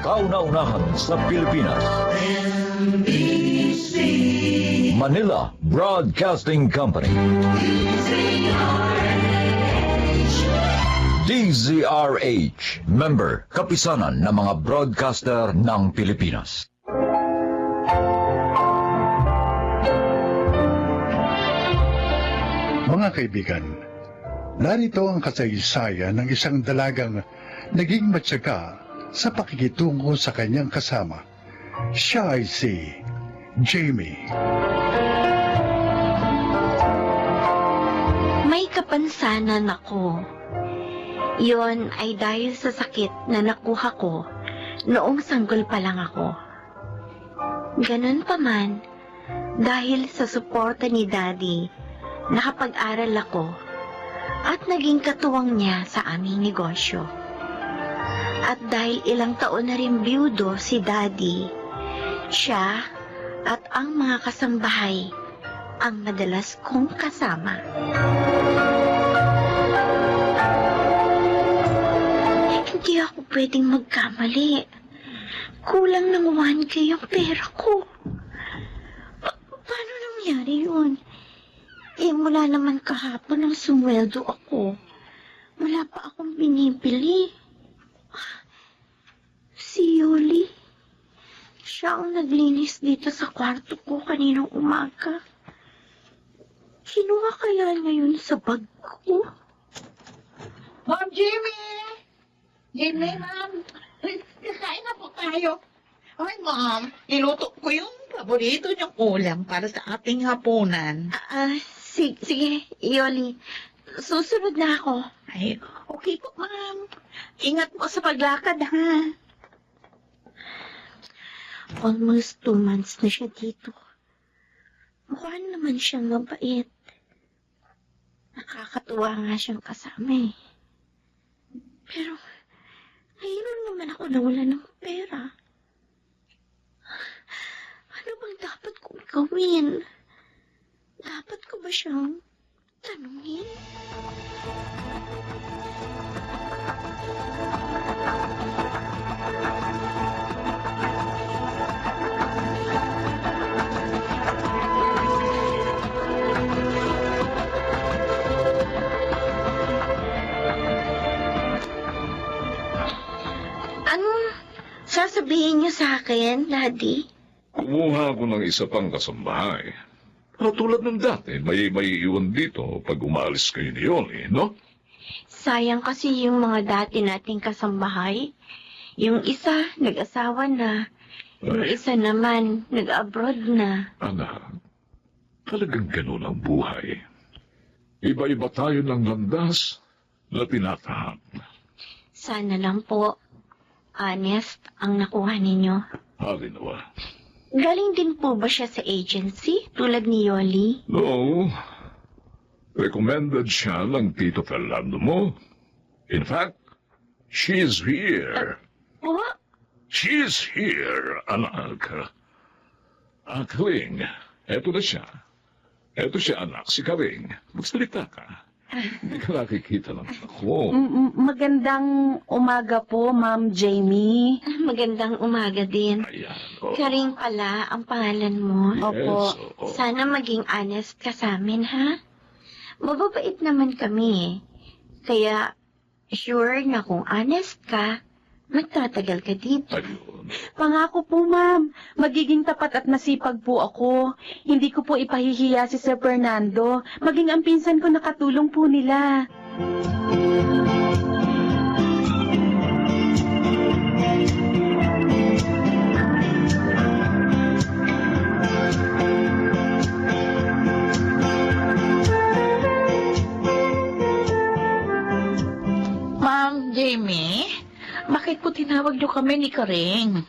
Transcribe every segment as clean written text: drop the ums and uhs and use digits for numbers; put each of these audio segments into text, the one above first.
Kauna-unahan sa Pilipinas. NBC Manila Broadcasting Company. DZRH, member, kapisanan ng mga broadcaster ng Pilipinas. Mga kaibigan, narito ang kasaysayan ng isang dalagang naging matyaga sa pakikitungo sa kanyang kasama. Siya ay si Jamie. May kapansanan ako. Yon ay dahil sa sakit na nakuha ko noong sanggol pa lang ako. Ganun pa man, dahil sa suporta ni Daddy, nakapag-aral ako at naging katuwang niya sa aming negosyo. At dahil ilang taon na rin biyudo si Daddy, siya at ang mga kasambahay ang madalas kong kasama. Hindi ako pwedeng magkamali. Kulang ng 1K ang pera ko. Paano nangyari yun? Mula naman kahapon ang sumweldo ako. Wala pa akong binibili. Si Yoli. Siya ang naglinis dito sa kwarto ko kaninang umaga. Kinuha kaya ngayon sa bag ko? Ma'am Jimmy! Jimmy, ma'am! Kakain na po tayo. Ay, ma'am, niluto ko yung paborito niyong ulam para sa ating hapunan. Sige, Yoli. Susunod na ako. Ay, okay po, ma'am. Ingat po sa paglakad, ha? Almost 2 months na siya dito. Mukha naman siyang mabait. Nakakatuwa nga siyang kasama eh. Pero, ngayon naman ako nawala ng pera. Ano bang dapat kong gawin? Dapat ko ba siyang tanungin? Anong sasabihin niyo sa akin, Daddy? Kumuha ako ng isa pang kasambahay. Tulad ng dati, may iwan dito pag umalis kayo ni Yoli, no? Sayang kasi yung mga dati nating kasambahay. Yung isa, nag-asawa na. Yung isa naman, nag-abroad na. Anak, talagang ganun ang buhay. Iba-iba tayo ng landas na tinatahak. Sana lang po, honest ang nakuha ninyo. Halinawa. Galing din po ba siya sa agency, tulad ni Yoli? No. Recommended siya ng Tito Fernando mo. In fact, she is here. What? She is here, anak. Kling, eto na siya. Eto siya, anak, si Karing. Magsalita ka. Hindi ka nakikita ng ako. Magandang umaga po, Ma'am Jamie. Magandang umaga din. Ayan, oh. Karing pala ang pangalan mo. Opo. Yes, oo. Sana maging honest ka sa amin, ha? Mababait naman kami eh. Kaya, sure na kung honest ka, magtatagal ka dito. Ayun. Pangako po, Ma'am. Magiging tapat at masipag po ako. Hindi ko po ipahihiya si Sir Fernando. Maging ang pinsan ko nakatulong po nila. Ma'am Jamie, bakit po tinawag niyo kami ni Karing?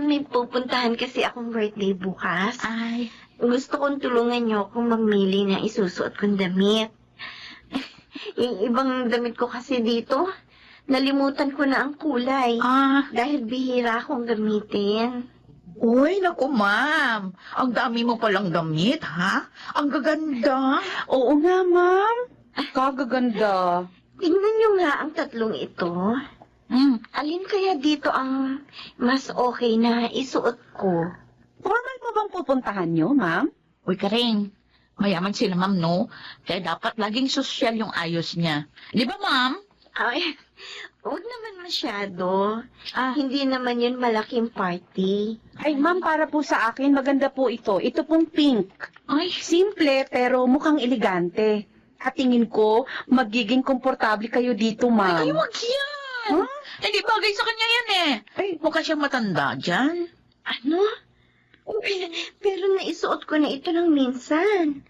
May pupuntahan kasi akong birthday bukas. Ay, Gusto kong tulungan niyo kung mamili ng isusuot kong damit. Yung ibang damit ko kasi dito, nalimutan ko na ang kulay. Dahil bihira akong gamitin. uy, naku ma'am. Ang dami mo palang damit, ha? Ang gaganda. Oo nga, Ma'am. Kagaganda. tingnan niyo nga ang tatlong ito. Alin kaya dito ang mas okay na isuot ko? Formal pa bang pupuntahan nyo, ma'am? Uy, Karing, mayaman sila ma'am, no? Kaya dapat laging sosyal yung ayos niya. Di ba, ma'am? Ay, huwag naman masyado. Hindi naman yun malaking party. Ay, ma'am, para po sa akin, maganda po ito. Ito pong pink. Ay, Simple, pero mukhang elegante. At tingin ko, magiging komportable kayo dito, ma'am. ay, wag yan. Huh? Hindi bagay sa kanya yan eh. Ay, Mukha siyang matanda dyan. Ano? Pero naisuot ko na ito ng minsan.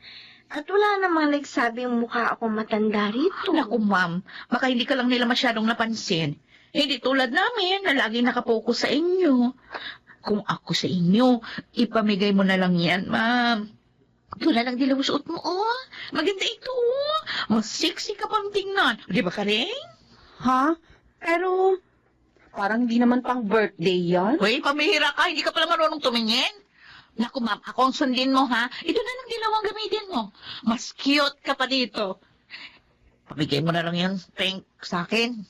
At wala namang nagsabing mukha ako matanda rito. Naku, ma'am, baka hindi ka lang nila masyadong napansin. Hindi tulad namin na laging nakapokus sa inyo. Kung ako sa inyo, ipamigay mo na lang yan, ma'am. Ito na lang dilaw suot mo, oh. Maganda ito, oh. Mas sexy ka pang tingnan. Di ba, Karing? ha? Pero, parang hindi naman pang birthday yan. Hoy, pamihira ka. Hindi ka pala marunong tumingin. Naku, ma'am, ako ang sundin mo, ha? Ito na lang dilaw ang gamitin mo. Mas cute ka pa dito. Pamigay mo na lang yan, pink, sa akin.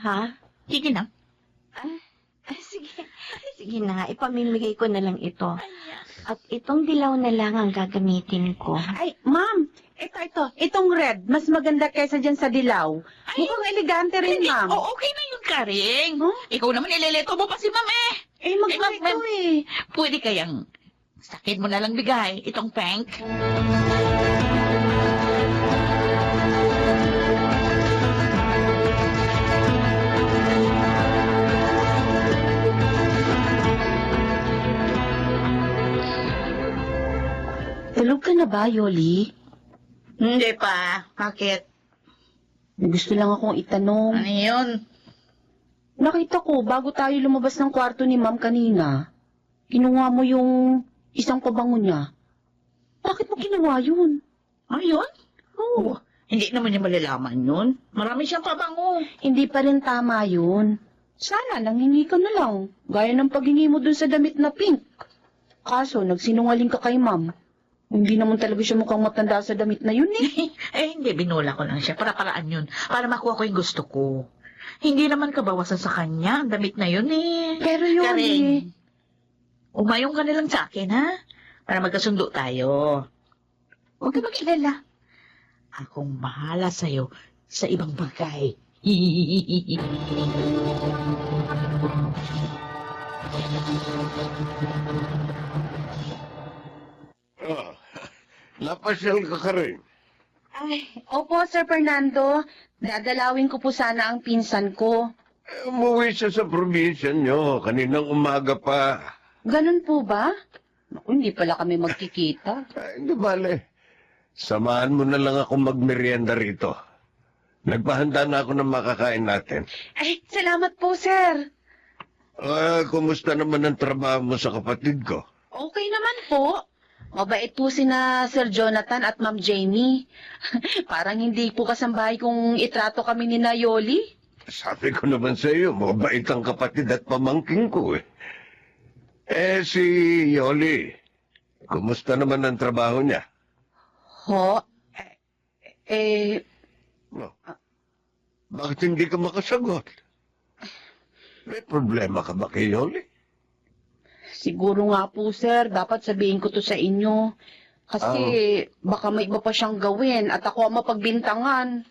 Ha? Sige na. Sige. Sige na nga, ipamimigay ko na lang ito. At itong dilaw na lang ang gagamitin ko. Ay, ma'am, itong red, mas maganda kaysa dyan sa dilaw. Mukhang elegante rin, Hindi, ma'am. okay na yun, Karing. Huh? Ikaw naman ileleto mo pa si ma'am eh. Maganda ma'am, ito eh. Pwede kayang sakit mo na lang bigay itong pink. Tulog ka na ba, Yoli? Hindi pa. Bakit? May gusto lang akong itanong. Ano yun? Nakita ko, bago tayo lumabas ng kwarto ni ma'am kanina, kinuha mo yung isang pabango niya. Bakit mo ginawa yun? Ayun? Oh, Hindi naman niya malalaman yun. Marami siyang pabango. hindi pa rin tama yun. Sana nanghingi ka na lang, gaya ng paghingi mo dun sa damit na pink. Kaso, nagsinungaling ka kay ma'am. Hindi naman talaga siya mukhang matanda sa damit na yun eh. Hindi. Binula ko lang siya. Para-paraan yun. Para makuha ko yung gusto ko. Hindi naman kabawasan sa kanya. Ang damit na yun eh. Pero yun Karing, eh. umayong ka na lang sa akin, ha? Para magkasundo tayo. Huwag ka mag-alala. Akong bahala sa'yo sa ibang bagay. Napasyal ka rin. Ay, opo, Sir Fernando. Dadalawin ko po sana ang pinsan ko. Umuwi siya sa probinsya nyo, kaninang umaga pa. Ganun po ba? Naku, hindi pala kami magkikita. Hindi bale. Samahan mo na lang ako magmerienda rito. Nagpahanda na ako ng makakain natin. Ay, salamat po, sir. Kumusta naman ang trabaho mo sa kapatid ko? Okay naman po. Mabait po sina Sir Jonathan at Ma'am Jamie. Parang hindi po kasambahay kung itrato kami ni Nayoli. Sabi ko naman sa iyo, mabait ang kapatid at pamangking ko eh. Si Yoli, kumusta naman ang trabaho niya? Ho? Bakit hindi ka makasagot? May problema ka ba kay Yoli? Siguro nga po, sir. Dapat sabihin ko to sa inyo. Kasi baka may iba pa siyang gawin at ako ang mapagbintangan.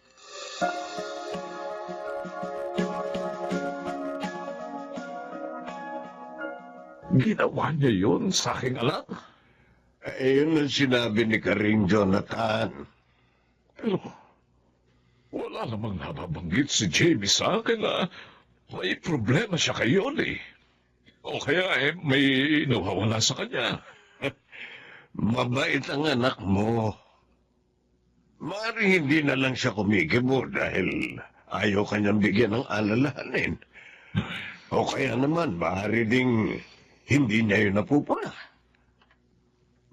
Ginawa niya yun sa aking anak. Yun ang sinabi ni Karing Jonathan. Pero wala namang nababanggit si Jamie sa akin na may problema siya kay Yoli. O kaya may nawawala sa kanya. Mabait ang anak mo. Maaaring hindi na lang siya kumikibo dahil ayaw kanyang bigyan ng alalahanin. O kaya naman, maaari ding hindi niya yun napupuna.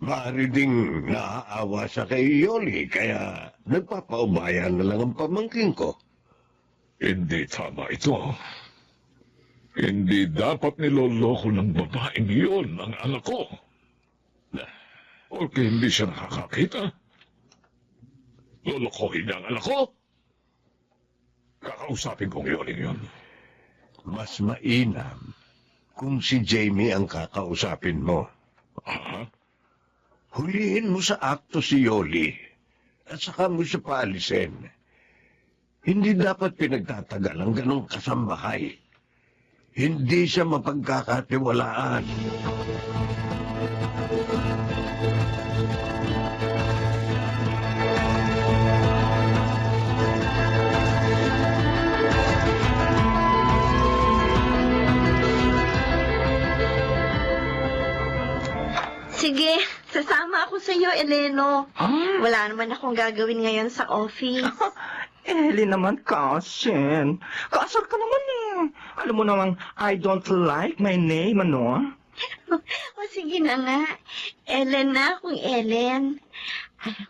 Maaari ding naaawa siya kay Yoli, kaya nagpapaubaya na lang ang pamangking ko. Hindi tama ito. Hindi dapat niloloko ng babaeng iyon ang anak ko. O hindi siya nakakakita. Lolokohin niya ang anak ko. Kakausapin kong yun. Mas mainam kung si Jamie ang kakausapin mo. Ah, Hulihin mo sa akto si Yoli at saka mo siya paalisin. Hindi dapat pinagtatagal ang ganong kasambahay. Hindi siya mapagkakatiwalaan. Sige, sasama ako sa iyo, Eleno. Wala naman akong gagawin ngayon sa office. Eli naman, Cousin. Kasar ka naman eh. Alam mo namang, I don't like my name, ano? O sige na nga. Ellen na akong Ellen.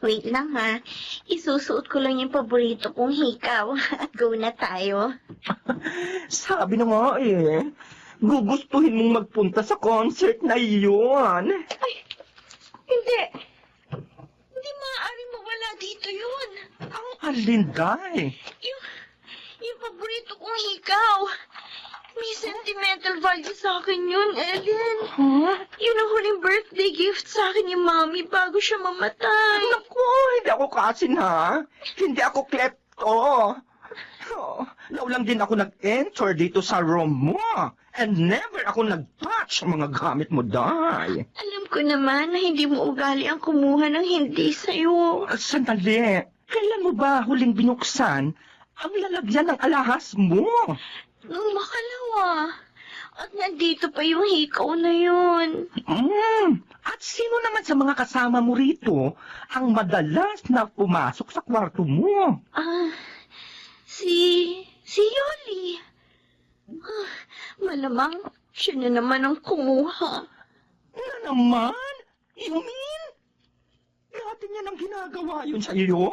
Wait lang ha. Isusuot ko lang yung paborito kong hikaw at go na tayo. Sabi na nga eh. Gugustuhin mong magpunta sa concert na iyon. Hindi. Hindi maaari mawala dito yun. Ang alinday. Yung paborito kong hikaw. May sentimental value sa akin yun, Ellen. Huh? Yun ang huling birthday gift sa akin ni Mommy bago siya mamatay. Naku, hindi ako Cousin ha. Hindi ako klepto. Oh, naulang din ako nag-enter dito sa room mo. And never ako nag-touch sa mga gamit mo, Day. Alam ko naman na hindi mo ugali ang kumuha ng hindi sa'yo. Sandali. Kailan mo ba huling binuksan ang lalagyan ng alahas mo? Nung makalawa. At nandito pa yung hikaw na yun. At sino naman sa mga kasama mo rito ang madalas na pumasok sa kwarto mo? Si Yoli. Malamang siya na naman ang kumuha. Na naman? You mean? Dati niya nang ginagawa yun sa iyo?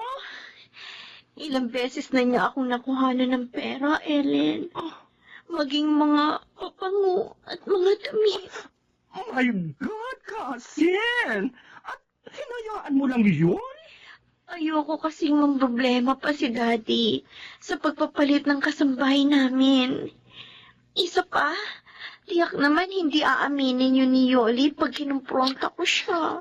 Ilang beses na niya akong nakuhanan ng pera, Ellen. Maging mga papango at mga damit. My God, Cousin! At hinayaan mo lang yun? Ayoko kasing mamroblema pa si Daddy sa pagpapalit ng kasambahay namin. Isa pa, tiyak naman hindi aaminin yun ni Yoli pag kinumpronta ko siya.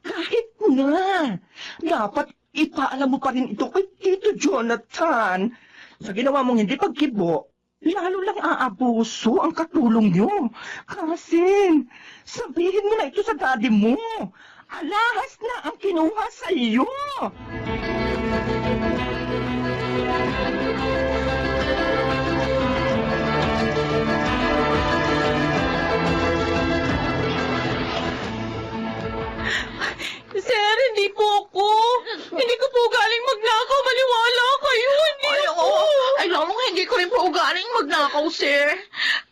Kahit na. Dapat ipaalam mo pa rin ito kay Tito Jonathan. Sa ginawa mong hindi pagkibo, lalo lang aabuso ang katulong niyo. Cousin, sabihin mo na ito sa daddy mo. Alahas na ang kinuha sa iyo. Sir, hindi po ako. Hindi ko po galing magnakaw. Maniwala kayo. Hindi ako. Ay, lalong hindi ko rin po galing magnakaw, sir.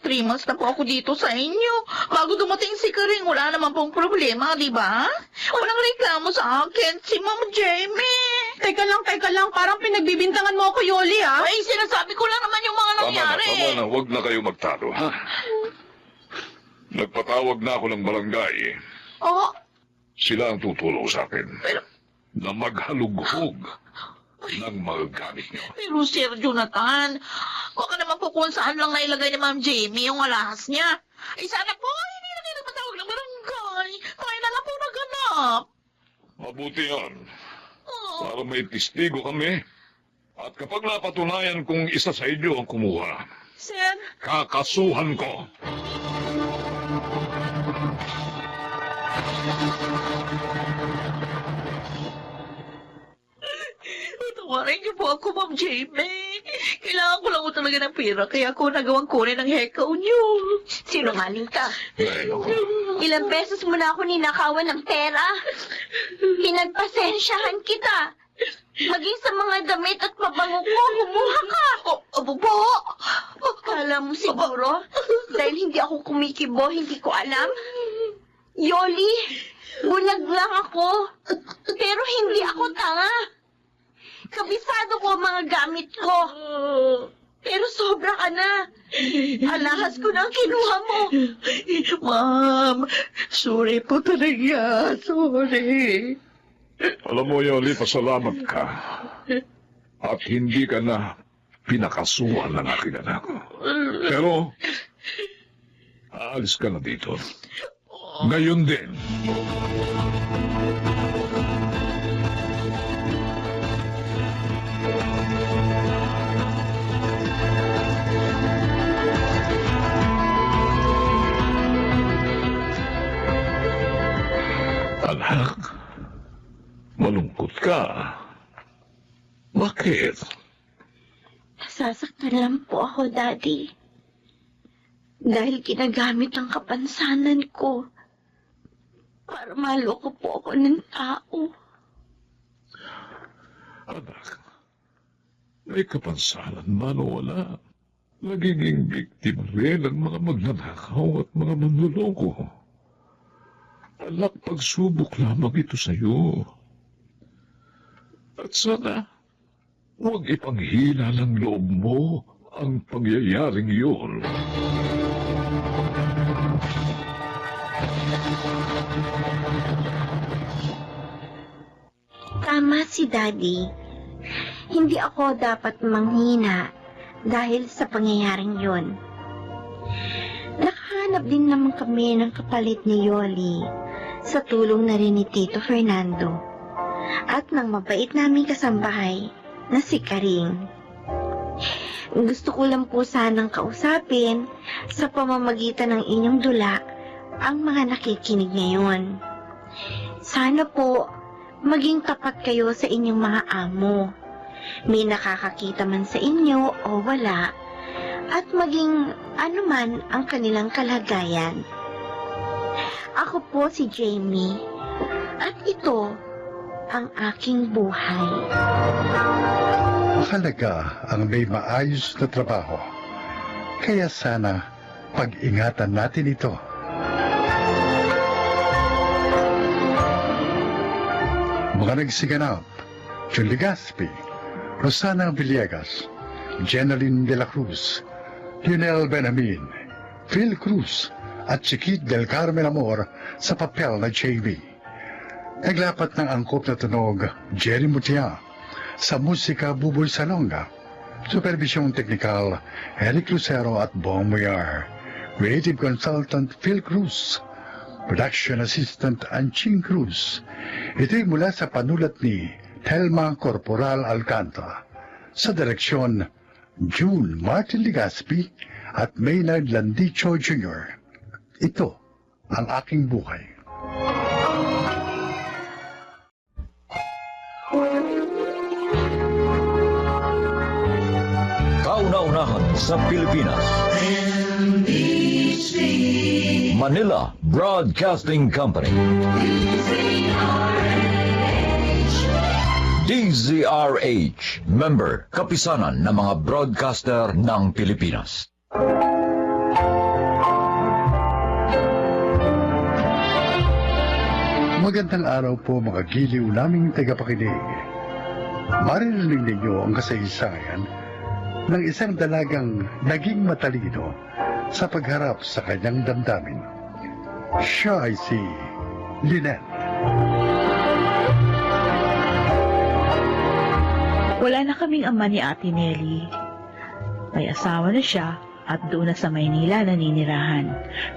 3 months na po ako dito sa inyo. Bago dumating si Karing, wala naman pong problema, di ba? Walang reklamo sa akin, si Ma'am Jamie. Teka lang. Parang pinagbibintangan mo ako, Yoli, ha? Ay, sinasabi ko lang naman yung mga nangyari. Tama na. Huwag na kayo magtalo, ha? Nagpatawag na ako ng barangay. Oh, Sila ang tutulong sa akin pero, na maghalughog ng mga gamit niyo. pero Sir Jonathan, huwag ka naman po kung saan lang nailagay ni Ma'am Jamie yung alahas niya. Ay, sana po, hindi na kayo nagpatawag ng barangay. Kaya na lang po naganap. Mabuti yan. Oh. Para may testigo kami. At kapag napatunayan kung isa sa inyo ang kumuha, Sir, kakasuhan ko. tawarin niyo po ako, Ma'am Jamie. Kailangan ko lang po talaga ng pera, kaya ako nagawang kunin ng hekaw niyo. Sinungaling ka. Ay, naku. Ilang beses mo na ako ninakawan ng pera. Pinagpasensyahan kita. Maging sa mga damit at pabango ko, kumuha ka. Abo po. Kala mo siguro, dahil hindi ako kumikibo, hindi ko alam. Yoli, bulag lang ako. Pero hindi ako tanga. Kabisado ko ang mga gamit ko. Pero sobra ka na. Alahas ko na ang kinuha mo. Ma'am, sorry po talaga. Sorry. Alam mo, Yoli, pasalamat ka. At hindi ka na pinakasuhan ng aking anak. Pero, aalis ka na dito. Ngayon din. Anak, malungkot ka. Bakit? Nasasaktan lang po ako, Daddy. Dahil ginagamit ang kapansanan ko para maloko po ako ng tao. Anak, may kapansanan man o wala. Nagiging biktima rin ang mga magnanakaw at mga manluloko. Anak, pagsubok lamang ito sa iyo. At sana, huwag ipanghila ng loob mo ang pangyayaring iyon. Tama si Daddy. Hindi ako dapat manghina dahil sa pangyayaring yun. Nakahanap din naman kami ng kapalit ni Yoli sa tulong na rin ni Tito Fernando at ng mabait naming kasambahay na si Karing. Gusto ko lang po sanang kausapin sa pamamagitan ng inyong dula ang mga nakikinig ngayon. Sana po maging tapat kayo sa inyong mga amo. May nakakakita man sa inyo o wala, at maging anuman ang kanilang kalagayan. Ako po si Jamie, at ito ang aking buhay. Mahalaga ang may maayos na trabaho. Kaya sana pag-ingatan natin ito. Mga nagsiganap, John Legaspi, Rosana Villegas, Jenaline de la Cruz, Lionel Benamin, Phil Cruz, at Chiquit del Carmen Amor sa papel na JB. Naglapat ng angkop na tunog, Jerry Mutia, sa musika Buboy Salonga, supervisyong teknikal, Eric Lucero at Bong Muyar, creative consultant Phil Cruz, production assistant Anching Cruz. Ito'y mula sa panulat ni Telma Corporal Alcantara, sa direksyon June Martin Legaspi at Maynard Landicho Jr. Ito ang aking buhay. Kauna-unahan sa Pilipinas. Manila Broadcasting Company. DZRH, member, kapisanan ng mga broadcaster ng Pilipinas. Magandang araw po mga giliw naming tagapakinig. Maririnig ninyo ang kasaysayan ng isang dalagang naging matalino sa pagharap sa kanyang damdamin. Siya ay si Lynette. Wala na kaming ama ni Ate Nelly. May asawa na siya at doon na sa Maynila naninirahan.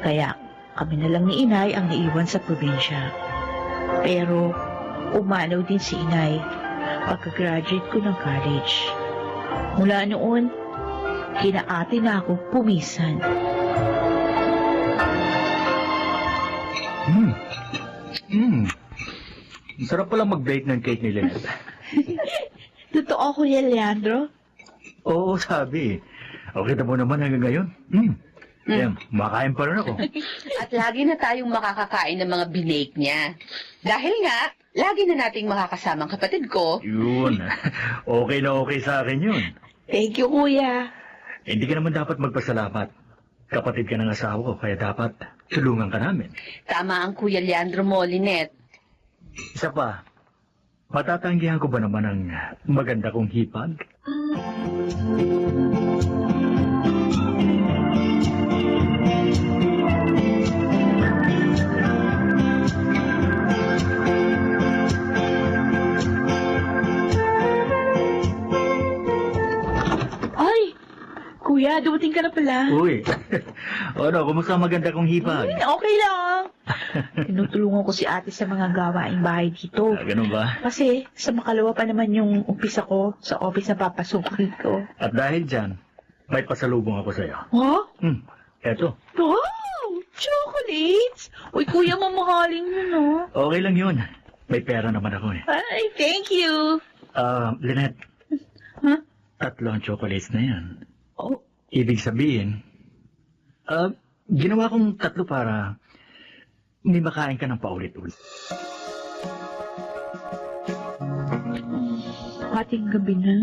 Kaya kami na lang ni Inay ang naiwan sa probinsya. Pero umanaw din si Inay pagka-graduate ko ng college. Mula noon, kina ate na ako pumisan. Sarap pala mag-bake ng cake ni Lynette. Totoo, Kuya Leandro? Oo, sabi. O, kita mo naman hanggang ngayon. Ayan, makain pa rin ako. At lagi na tayong makakakain ng mga binake niya. Dahil nga, lagi na nating makakasamang kapatid ko. Yun. Okay na okay sa akin yun. Thank you, Kuya. Hindi ka naman dapat magpasalamat. Kapatid ka ng asawa ko, kaya dapat tulungan ka namin. Tama ang Kuya Leandro mo, Lynette. Isa pa, matatanggihan ko ba naman ang maganda kong hipag? Kuya, dumating ka na pala. Uy. Ano, kumusta ang maganda kong hipag? Okay lang. Tinutulungan ko si ate sa mga gawaing bahay dito. Ganun ba? Kasi sa makalawa pa naman yung umpisa ko sa office na papasukin ko. At dahil dyan, may pasalubong ako sa'yo. Huh? Eto. Wow! Chocolates! Uy, kuya, mamahaling yun, no? Okay lang yun. May pera naman ako eh. Ay, thank you. Lynette. Huh? 3 ang chocolates na yan. Oh, Ibig sabihin, ginawa kong 3 para hindi makain ka ng paulit-ulit. ating gabi na.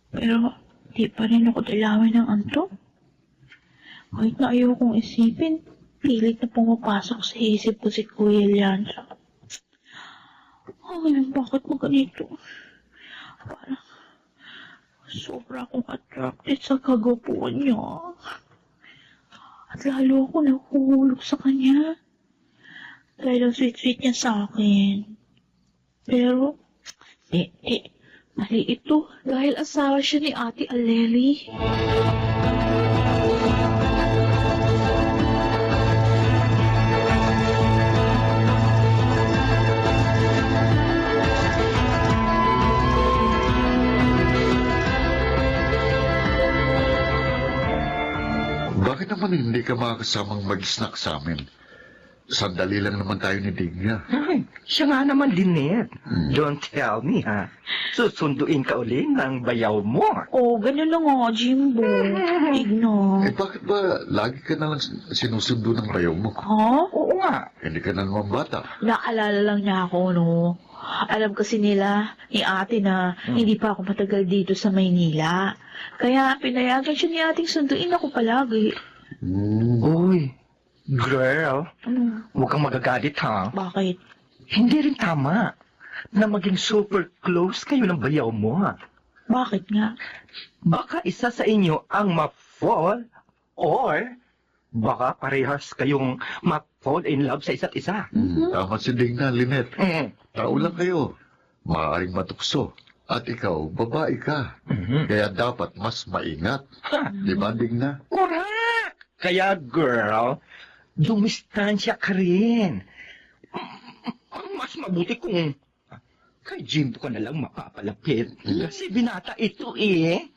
Pero, di pa rin ako dalawin ng antok. Kahit na ayaw kong isipin, pilit na pumapasok sa isip ko si Kuya Leandro. Ay, bakit mo ganito? Parang sobra akong attracted sa kagapuan niya. At lalo ako nahuhulog sa kanya. Dahil ang sweet-sweet niya sa akin. Pero, mali ito. Dahil asawa siya ni Ate Aleli. Bakit naman hindi ka makakasamang mag-snack sa amin? Sandali lang naman tayo ni Digna. Ay, siya nga naman, Lynette. Don't tell me, ha? Susunduin ka uli ng bayaw mo. Oh, ganun lang nga, Jimbo. Igno. Bakit ba lagi ka nalang sinusundo ng bayaw mo? Ha? Oo nga. Hindi ka na naman bata. Naalala lang niya ako, no? Alam kasi nila, ni ate na hindi pa ako matagal dito sa Maynila. Kaya pinayagan siya ni ating sunduin ako palagi. Uy, girl, Ano? huwag kang magagalit, ha? Bakit? Hindi rin tama na maging super close kayo ng bayaw mo, ha? Bakit nga? Baka isa sa inyo ang ma-fall or baka parehas kayong ma-fall in love sa isa't isa. Tama si Digna, Lynette. Mm. Tao lang kayo. Maaaring matukso. At ikaw, babae ka. Kaya dapat mas maingat. Di ba, Digna? Correct! Kaya, girl, dumistansya ka rin. Mas mabuti kung kay Jimbo ka na lang mapapalapit. Kasi binata ito eh.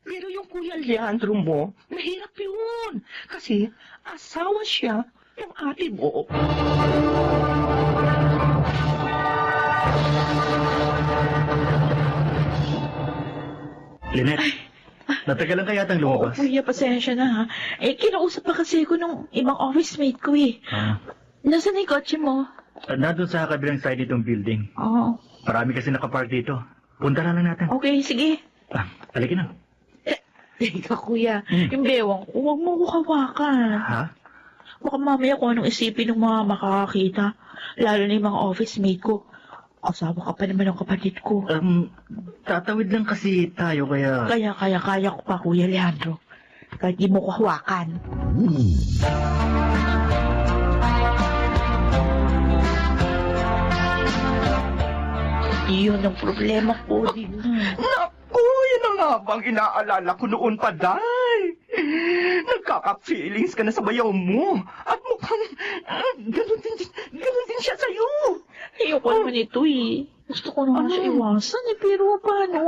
Pero yung Kuya Leandro mo, mahirap yun. Kasi asawa siya ng ate mo. Lynette, natagalan ka yatang lumabas. Kuya, pasensya na ha. Kinausap pa kasi ko nung ibang office mate ko eh. Nasaan yung kotse mo? Nandun sa kabilang side itong building. Oo. Marami kasi nakapark dito. Punta na lang natin. Okay, sige. Halika na. Teka, kuya. Yung bewang ko, huwag mo ko hawakan. Ha? Baka mamaya kung anong isipin ng mga makakakita. Lalo na yung mga office mate ko. Asawa ka pa naman ng kapatid ko. Tatawid lang kasi tayo kaya... Kaya ko pa, Kuya Leandro. Kahit di mo ko hawakan. Iyon ang problema ko, Digna. Naku, yun na nga bang inaalala ko noon pa, Day. Nagkaka-feelings ka na sa bayaw mo. At mukhang ganun din siya sa'yo. Ayoko naman ito eh. Gusto ko naman siya iwasan eh, pero paano?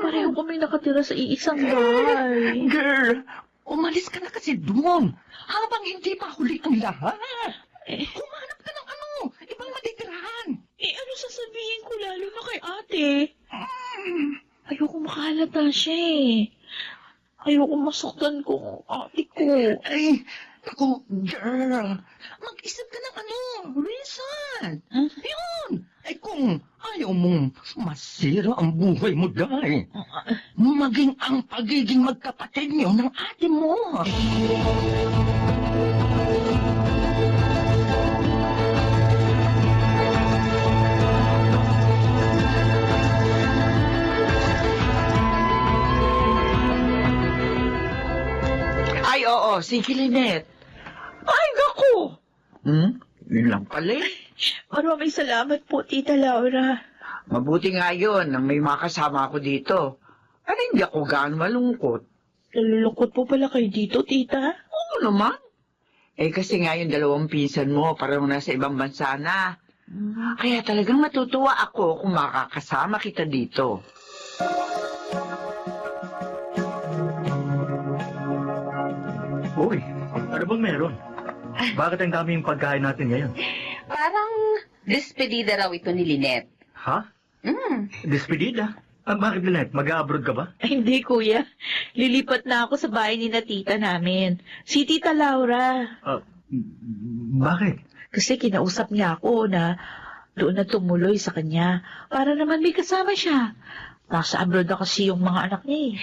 Pareho kami nakatira sa iisang bahay. Girl, umalis ka na kasi doon. Habang hindi pa huli ang lahat. Humanap ka ng ibang matitirahan. Ano sasabihin ko lalo na kay ate? Ayoko makalata siya eh. Ayoko masaktan ko ate ko. Ay, ako, girl, mag-isip ka ng reason. Yun. Ay, kung ayaw mong masira ang buhay mo, Day, maging ang pagiging magkapatid niyo ng ate mo. Ay, oo, sige, Lynette. Ay, naku! Yun lang pala eh. Maraming salamat po, Tita Laura. Mabuti nga yun nang may makasama ako dito. Hindi ako gaano malungkot. Nalulungkot po pala kayo dito, tita. Oo naman. Kasi nga yung dalawang pinsan mo, parang nasa ibang bansa na. Kaya talagang matutuwa ako kung makakasama kita dito. Uy, ano bang meron? Bakit ang daming pagkain natin ngayon? Parang despedida raw ito ni Lynette. Ha? Despedida? Bakit, Lynette? Mag-abroad ka ba? Ay, hindi, kuya. Lilipat na ako sa bahay ni na tita namin. Si Tita Laura. Bakit? Kasi kinausap niya ako na doon na tumuloy sa kanya para naman may kasama siya. Nasa abroad na kasi yung mga anak niya eh.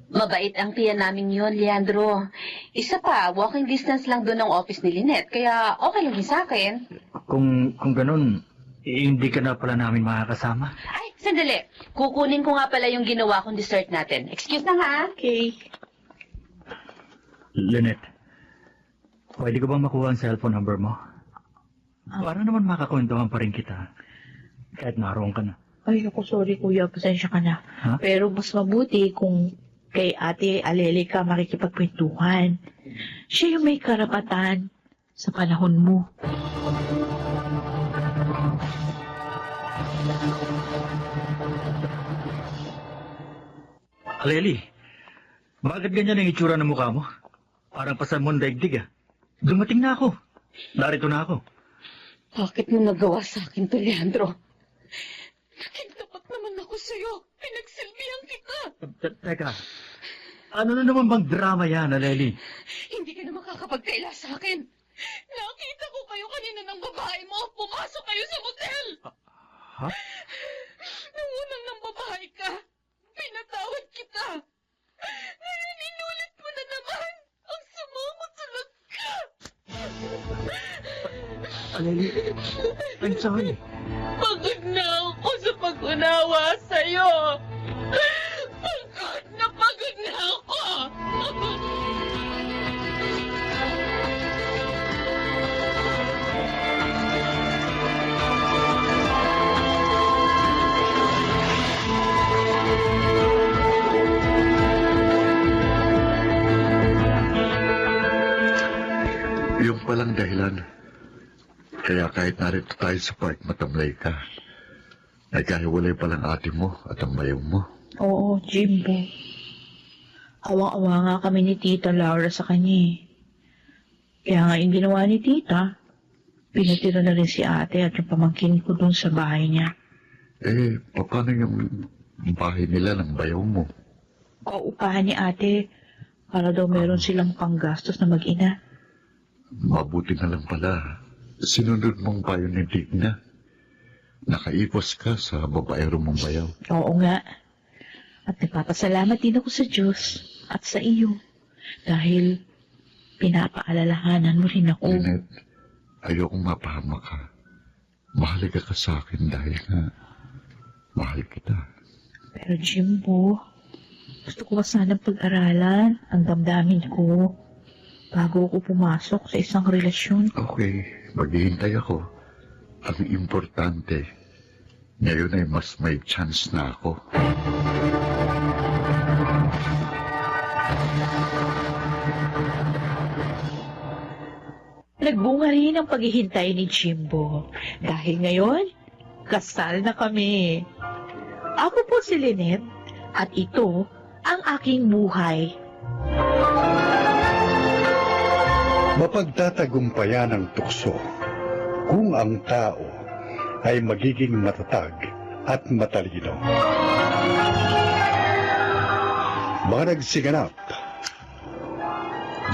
Mabait ang tiya namin yon, Leandro. Isa pa, walking distance lang doon ang office ni Lynette, kaya okay lang din sa akin. Kung ganun, hindi ka na pala namin makakasama. Ay, sandali. Kukunin ko nga pala yung ginawa kong dessert natin. Excuse na ha. Okay. Lynette, pwede ko bang makuha ang cellphone number mo? Para naman makakwentuhan pa rin kita. Kahit naroon ka na. Ay, ako sorry kuya, pasensya ka na. Ha? Pero mas mabuti kung kay Ate Aleli ka makikipagkwentuhan. Siya yung may karapatan sa panahon mo. Aleli, bakit ganyan ang itsura ng mukha mo? Parang pasamon daigdig ah. Dumating na ako. Narito na ako. Bakit mo nagawa sa akin to, Leandro? Nagtapat naman ako sa'yo. Pinagsilbihan kita. Teka, ano na naman bang drama yan, Aleli? Hindi ka na makakapagkaila sa akin. Nakita ko kayo kanina ng babae mo. Pumasok kayo sa motel. Ha? Nung unang nang babae ka, pinatawad kita. Ngayon inulit mo na naman. Ang sama mo talaga. Aleli, I'm sorry. Pagod na ako sa pag-unawa sa'yo. Pagod na ako. Yung palang dahilan. Kaya kahit narito tayo sa park, matamlay ka. Nagkahiwalay palang ate mo at ang bayaw mo. Oo, Jimbo. Awang-awa nga kami ni Tita Laura sa kanya eh. Kaya nga yung ginawa ni Tita, pinatira na rin si ate at yung pamangkin ko dun sa bahay niya. Paano yung bahay nila ng bayaw mo? Paupahan ni ate para daw meron silang panggastos na mag-ina. Mabuti na lang pala. Sinunod mong payo ni Digna. Nakaipos ka sa babaero mong bayaw. Oo nga. At nagpapasalamat din ako sa Diyos at sa iyo. Dahil pinapaalalahanan mo rin ako. Lynette, ayokong mapahama ka. Mahalaga ka sa akin dahil nga mahal kita. Pero Jimbo, gusto ko ba sanang pag-aralan ang damdamin ko bago ako pumasok sa isang relasyon? Okay, maghihintay ako. Ang importante, ngayon ay mas may chance na ako. Nagbunga rin ang paghihintay ni Jimbo. Dahil ngayon, kasal na kami. Ako po si Lynette at ito ang aking buhay. Mapagtatagumpayan ang tukso kung ang tao ay magiging matatag at matalino. Mga nagsiganap: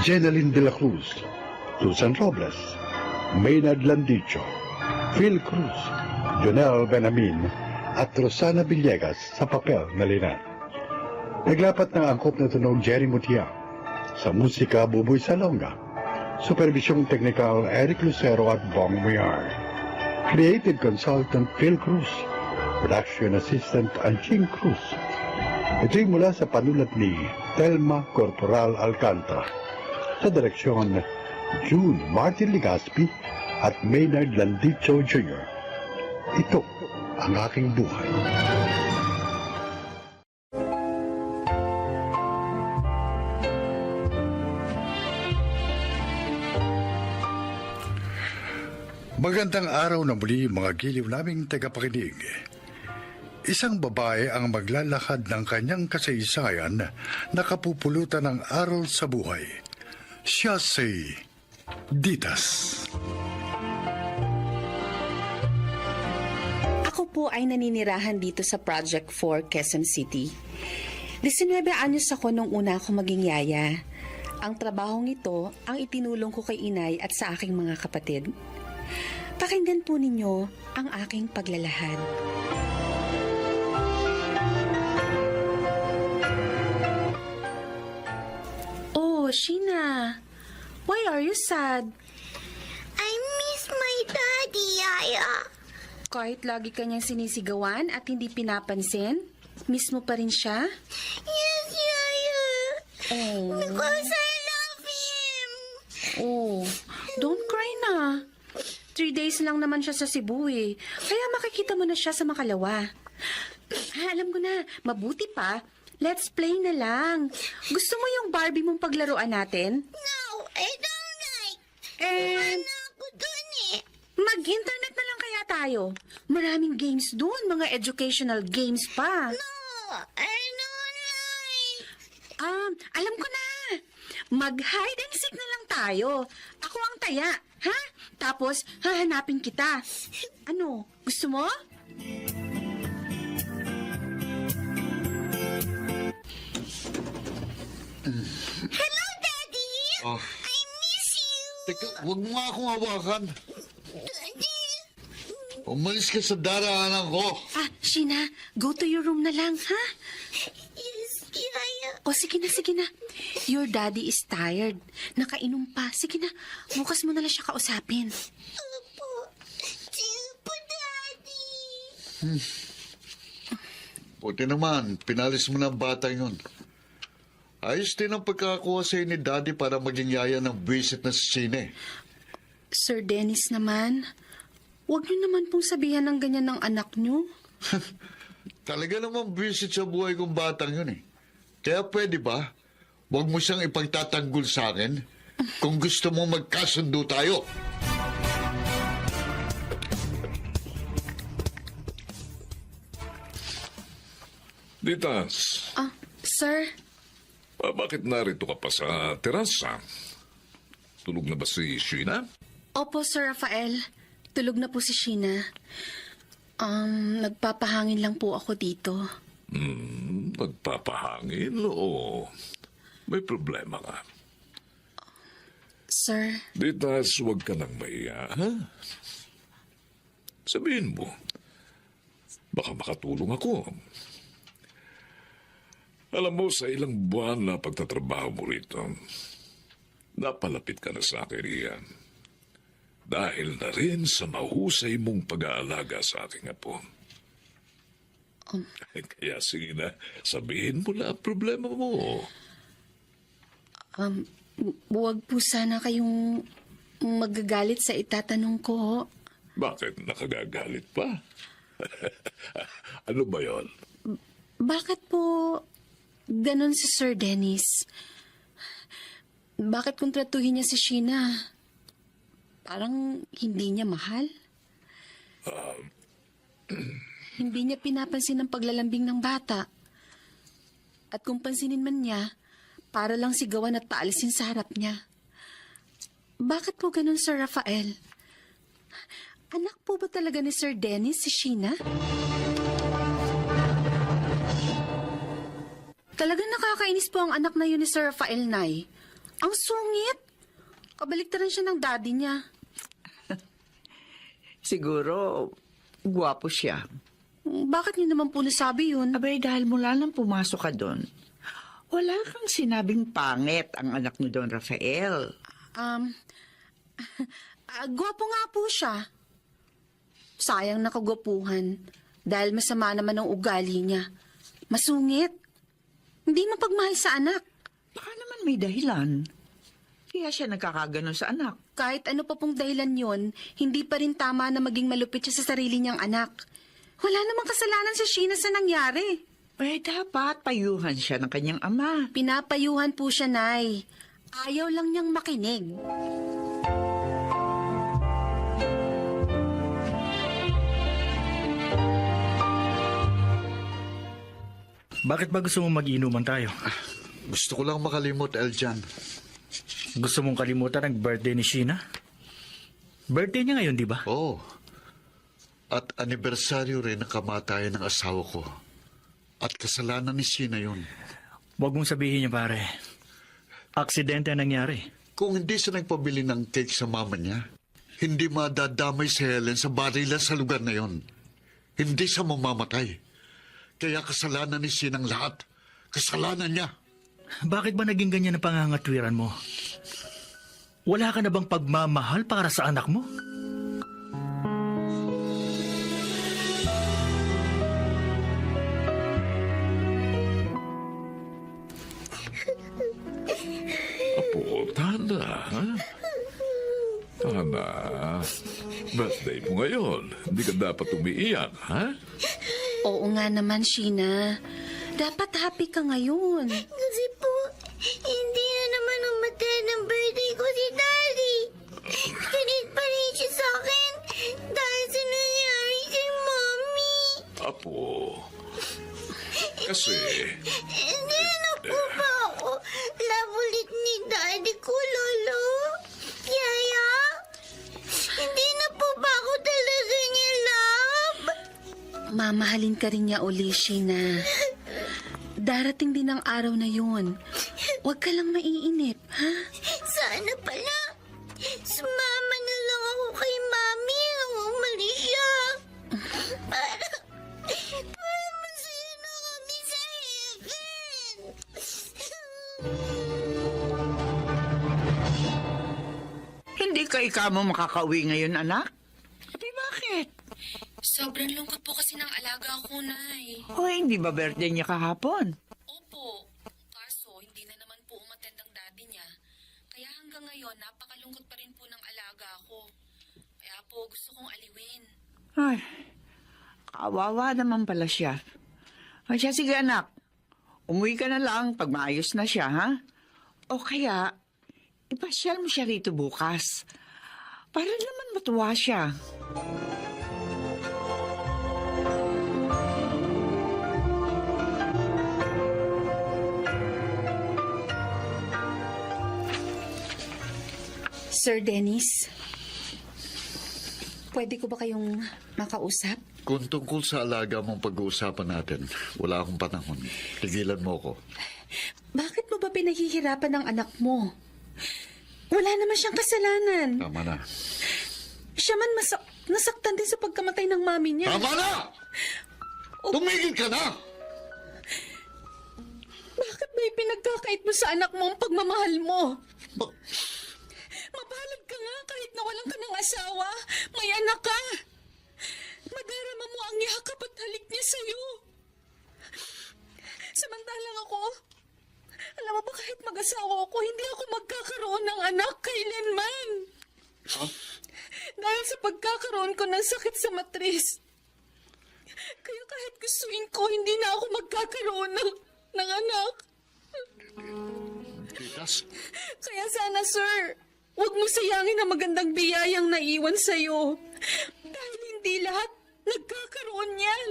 Jeneline de la Cruz, Susan Robles, Maynard Landicho, Phil Cruz, Jonel Benamin, at Rosana Villegas sa papel na Lynette. Naglapat ng angkop na tunog Jerry Mutia. Sa musika, Buboy Salonga. Supervisyong Technical, Eric Lucero at Bong Muyar. Creative Consultant, Phil Cruz. Production Assistant, Anching Cruz. Ito'y mula sa panulat ni Telma Corporal Alcantara. Sa direksyon, June Martin Ligaspi at Maynard Landicho Jr. Ito ang aking buhay. Magandang araw na muli mga giliw naming tagapakinig. Isang babae ang maglalakad ng kanyang kasaysayan na kapupulutan ng aral sa buhay. Siya si Ditas. Ako po ay naninirahan dito sa Project 4, Quezon City. 19 anyos ako nung una ako maging yaya. Ang trabahong ito ang itinulong ko kay inay at sa aking mga kapatid. Pakinggan po ninyo ang aking paglalahad. Oh, Sheena, why are you sad? I miss my daddy, Yaya. Kahit lagi kanyang sinisigawan at hindi pinapansin, miss mo pa rin siya? Yes, Yaya. Oh. Because I love him. Oh, don't cry na. 3 days lang naman siya sa Cebu eh. Kaya makikita mo na siya sa Makalawa. Alam ko na, mabuti pa. Let's play na lang. Gusto mo yung Barbie mong paglaruan natin? No, I don't like. And Ako dun eh. mag-internet na lang kaya tayo. Maraming games doon, mga educational games pa. No, I don't like. Alam ko na. Mag-hide and seek na lang tayo. Ako ang taya, ha? Tapos, hahanapin kita. Ano, gusto mo? Hello, Daddy. Oh, I miss you. teka, huwag mo nga akong hawakan. Daddy. Umalis ka sa daraanan ko. Sheena, go to your room na lang, ha? Yes, Yaya. O, sige na. Your daddy is tired. Nakainom pa. Sige na, bukas mo na lang siya kausapin. Opo. See you po, Daddy. Buti naman, pinalis mo ng batang yun. Ayos din ang pagkakakuha sa'yo ni Daddy para maging yaya ng visit na sa sine. Sir Dennis naman, huwag niyo naman pong sabihan ng ganyan ng anak niyo. Talaga namang visit sa buhay kong batang yun eh. Kaya pwede ba, huwag mo siyang ipagtatanggol sa akin kung gusto mo magkasundo tayo. Ditas, Sir, bakit narito ka pa sa terasa? Tulog na ba si Sheena? opo Sir Rafael, tulog na po si Sheena. Nagpapahangin lang po ako dito. Nagpapahangin o may problema ka? Sir, Ditas, huwag ka nang mahiya, ha? Sabihin mo, baka makatulong ako. Alam mo, sa ilang buwan na pagtatrabaho mo rito, napalapit ka na sa akin, Ian. Dahil na rin sa mahusay mong pag-aalaga sa ating apo. Kaya sige na, sabihin mo na ang problema mo. huwag po sana kayong magagalit sa itatanong ko. Bakit nakagagalit pa? Ano ba yon? Bakit po ganon si Sir Dennis? Bakit kung tratuhin niya si Sheena, parang hindi niya mahal? Hindi niya pinapansin ang paglalambing ng bata. At kung pansinin man niya, para lang sigawan at paalisin sa harap niya. Bakit po ganon, Sir Rafael? Anak po ba talaga ni Sir Dennis si Sheena? Talagang nakakainis po ang anak na yun ni Sir Rafael, Nay. Ang sungit. Kabaliktaran siya ng daddy niya. Siguro, gwapo siya. Bakit niyo naman po nasabi yun? Abay, dahil mula nang pumasok ka doon, wala kang sinabing pangit ang anak ni Don Rafael. Gwapo nga po siya. Sayang nakagwapuhan dahil masama naman ang ugali niya. Masungit. Hindi mapagmahal sa anak. Baka naman may dahilan. Kaya siya nagkakaganon sa anak. Kahit ano pa pong dahilan yon, hindi pa rin tama na maging malupit siya sa sarili niyang anak. Wala namang kasalanan si Sheena sa nangyari. Eh, dapat payuhan siya ng kanyang ama. Pinapayuhan po siya, Nay. Ayaw lang niyang makinig. Bakit ba gusto mong mag-inuman tayo? Gusto ko lang makalimot, Eljan. Gusto mong kalimutan ang birthday ni Sheena? Birthday niya ngayon, di ba? Oo. At anibersaryo rin ang kamatayan ng asawa ko. At kasalanan ni Sheena yun. Huwag mong sabihin niya, pare. Aksidente ang nangyari. Kung hindi siya nagpabili ng cake sa mama niya, hindi madadamay si Helen sa barilan sa lugar na yon. Hindi siya mamamatay. Kaya kasalanan ni Sheena ang lahat. Kasalanan niya. Bakit ba naging ganyan ang pangangatwiran mo? Wala ka na bang pagmamahal para sa anak mo? Apo, Tana, ha? Tana, birthday mo ngayon. Hindi ka dapat umiiyak, ha? Oo nga naman, Sheena. Dapat happy ka ngayon. Kasi po, hindi na naman umatay ng birthday ko si Daddy. Galit pa rin siya sa akin dahil sa nangyari kay Mommy. Apo, kasi... Hindi na po ba ako love ulit ni Daddy ko, Lolo? Yaya? Hindi na po ba ako talaga niya love? Mamahalin ka rin niya uli, Sheena. Darating din ang araw na yun. Huwag ka lang maiinip, ha? Sana pala. Sumama na lang ako kay Mami nang umalis siya. Para masaya na kami sa heaven. Hindi ka ikaw mo makakauwi ngayon, anak? Abi, bakit? Sobrang lungkot po kasi ng alaga ko, Nay. O, hindi ba birthday niya kahapon? Opo. Kaso, hindi na naman po umattend ang daddy niya. Kaya hanggang ngayon, napakalungkot pa rin po ng alaga ko. Kaya po, gusto kong aliwin. Ay, kawawa naman pala siya. O siya, sige anak. Umuwi ka na lang pag maayos na siya, ha? O kaya, ipasyal mo siya rito bukas. Para naman matuwa siya. Sir Dennis, pwede ko ba kayong makausap? Kung tungkol sa alaga mong pag-uusapan natin, wala akong panahon. Tigilan mo ko. Bakit mo ba pinaghihirapan ng anak mo? Wala naman siyang kasalanan. Tama na. Siya man nasaktan din sa pagkamatay ng mami niya. Tama na! Tumigil ka na! Bakit ba ipinagkakait mo sa anak mo ang pagmamahal mo? Mabalag ka nga kahit nawalan ka ng asawa. May anak ka. Madarama mo ang yakap at halik niya sa'yo. Samantalang ako, alam mo ba kahit mag-asawa ako, hindi ako magkakaroon ng anak kailanman. Huh? Dahil sa pagkakaroon ko ng sakit sa matris. Kaya kahit gustuin ko, hindi na ako magkakaroon ng anak. Titas, Kaya sana, sir, huwag mo sayangin ang magandang biyayang naiwan sa'yo. Dahil hindi lahat nagkakaroon yan.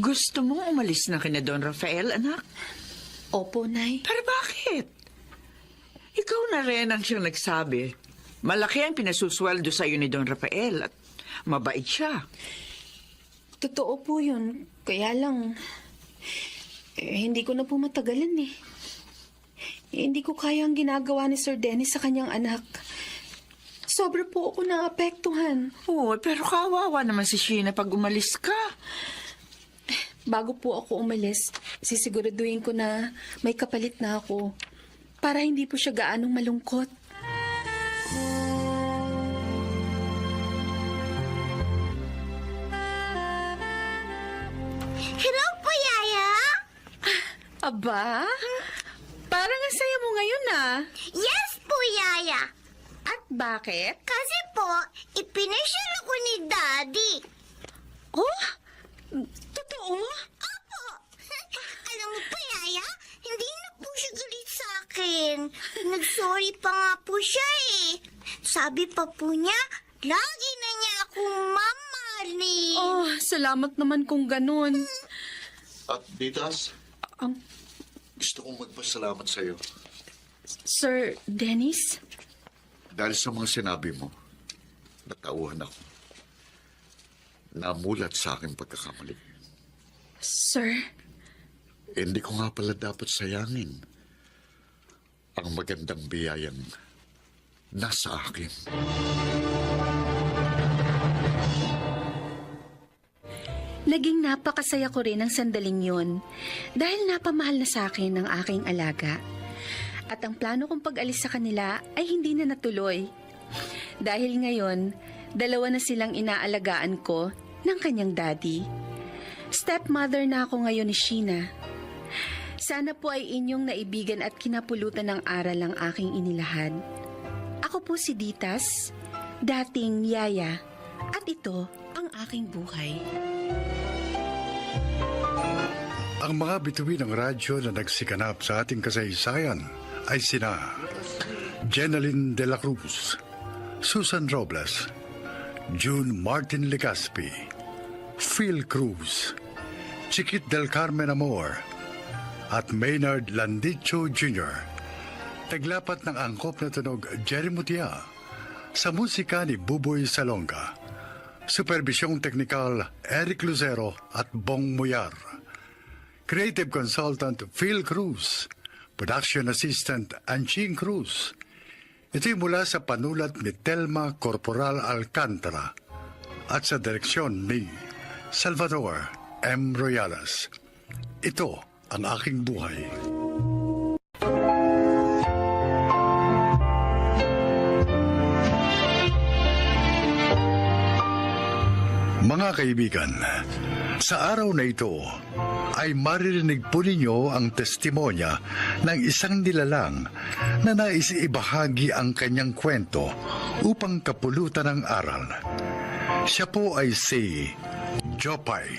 Gusto mo umalis na kina Don Rafael, anak? Opo, Nay. Pero bakit? Ikaw na rin ang siyang nagsabi. Malaki ang pinasusweldo sa iyo ni Don Rafael at mabait siya. Totoo po yun. Kaya lang, hindi ko na po matagalan eh. Hindi ko kaya ang ginagawa ni Sir Dennis sa kanyang anak. Sobra po ako naapektuhan. Oo, pero kawawa naman si Sheena pag umalis ka. Bago po ako umalis, sisiguraduhin ko na may kapalit na ako para hindi po siya gaanong malungkot. Hello po, Yaya? Aba, parang ang saya mo ngayon ah. Yes po, Yaya. At bakit? Kasi po, ipinasyal ako ni Daddy. Oh, totoo? Opo. Alam mo pa, Yaya, hindi na po siya galit sa akin. Nag-sorry pa nga po siya eh. Sabi pa po niya, lagi na niya akong mamahalin. Oh, salamat naman kung ganun. At Ditas, Ang- gusto kong magpasalamat sa iyo Sir Dennis? dahil sa mga sinabi mo. Natauhan ako. Namulat sa aking pagkakamali. Sir? Hindi ko nga pala dapat sayangin ang magandang biyayang nasa akin. Naging napakasaya ko rin ang sandaling yon dahil napamahal na sa akin ng aking alaga. At ang plano kong pag-alis sa kanila ay hindi na natuloy. Dahil ngayon, 2 na silang inaalagaan ko ng kanyang daddy. Stepmother na ako ngayon ni Sheena. Sana po ay inyong naibigan at kinapulutan ng aral ang aking inilahad. Ako po si Ditas, dating Yaya, at ito ang aking buhay. Ang mga bituin ng radyo na nagsikanap sa ating kasaysayan ay sina Jeneline de la Cruz, Susan Robles, June Martin Legaspi, Phil Cruz, Chiquit del Carmen Amor, at Maynard Landicho Jr. Taglapat ng angkop na tunog Jerry Mutia, sa musika ni Buboy Salonga, superbisyong teknikal Eric Lucero at Bong Muyar. Creative Consultant Phil Cruz. Production Assistant Anching Cruz. Ito'y mula sa panulat ni Telma Corporal Alcantara at sa direksyon ni Salvador M. Royales. Ito ang aking buhay. Mga kaibigan, sa araw na ito ay maririnig po ninyo ang testimonya ng isang nilalang na nais ibahagi ang kanyang kwento upang kapulutan ng aral. Siya po ay si Jopay.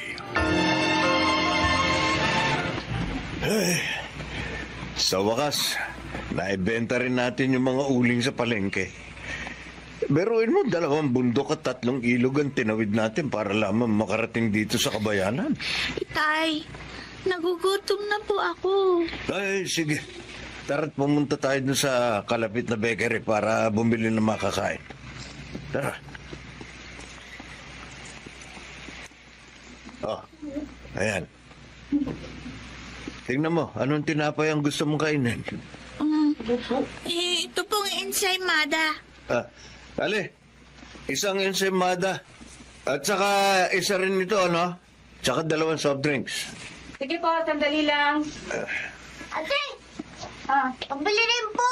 Sa wakas, naibenta rin natin yung mga uling sa palengke. Beruin mo, 2 bundok at 3 ilog ang tinawid natin para lamang makarating dito sa kabayanan. Tay, nagugutom na po ako. Ay, sige. Tara't pumunta tayo dun sa kalapit na bakery para bumili ng makakain. Tara. Oh, ayan. Tingnan mo, anong tinapay ang gusto mong kainin? Ito pong ensaymada. Ali, isang ensaymada. At saka isa rin ito, ano? Tsaka 2 soft drinks. Sige po, sandali lang. Ate, pabili rin po.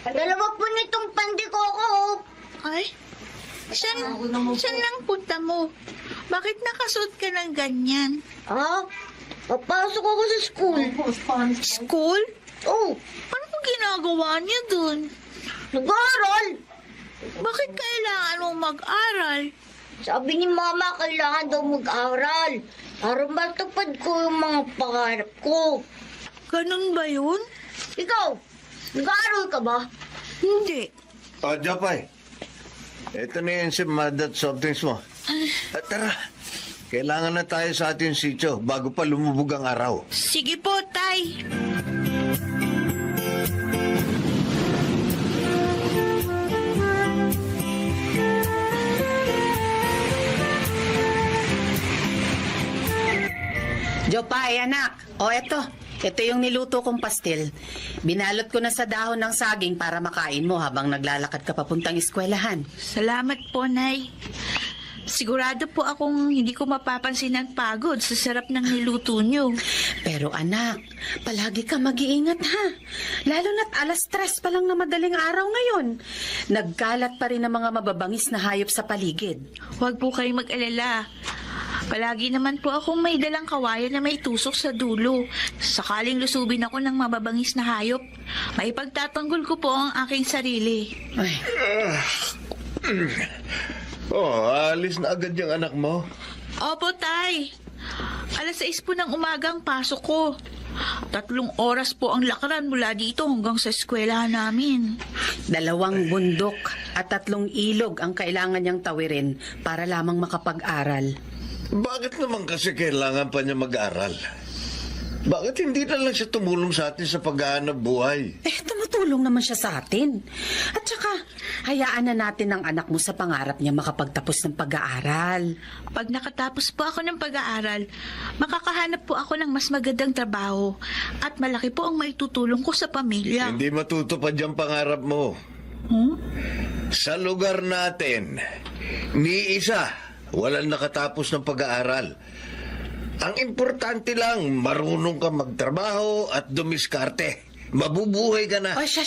2 po nitong pandikoko. Ay, saan lang punta mo? Bakit nakasuot ka ng ganyan? Papasok ako sa school. School? Oo. Ano po ginagawa niya dun? Nag-aaral. Bakit kailangan mong mag-aral? Sabi ni Mama, kailangan daw mag-aral para matupad ko yung mga pangarap ko. Ganun ba yun? Ikaw, nag-aaral ka ba? Hindi. Japay, ito na yung ensaymada at soft drinks mo. Tara, kailangan na tayo sa ating sityo bago pa lumubog ang araw. Sige po, Tay. Jopay, anak. O eto. Ito yung niluto kong pastil. Binalot ko na sa dahon ng saging para makain mo habang naglalakad ka papuntang eskwelahan. Salamat po, Nay. Sigurado po akong hindi ko mapapansin ang pagod sa sarap ng niluto niyo. Pero anak, palagi ka mag-iingat ha. Lalo na't 3:00 pa lang na madaling araw ngayon. Nagkalat pa rin ang mga mababangis na hayop sa paligid. Huwag po kayong mag-alala. Palagi naman po akong may dalang kawayan na may tusok sa dulo. Sakaling lusubin ako ng mababangis na hayop, maipagtatanggol ko po ang aking sarili. Ay. Alis na agad yung anak mo. Opo, Tay. 6:00 po ng umagang pasok ko. 3 oras po ang lakaran mula dito hanggang sa eskwelahan namin. 2 bundok At 3 ilog ang kailangan niyang tawirin para lamang makapag-aral. Bakit naman kasi kailangan pa niya mag-aral? Bakit hindi na lang siya tumulong sa atin sa paghahanap buhay? Tumutulong naman siya sa atin. At saka, hayaan na natin ang anak mo sa pangarap niya makapagtapos ng pag-aaral. Pag nakatapos po ako ng pag-aaral, makakahanap po ako ng mas magandang trabaho at malaki po ang maitutulong ko sa pamilya. Hindi matutupad yung pangarap mo. Sa lugar natin, ni isa, walang nakatapos ng pag-aaral. Ang importante lang, marunong ka magtrabaho at dumiskarte. Mabubuhay ka na. O, siya.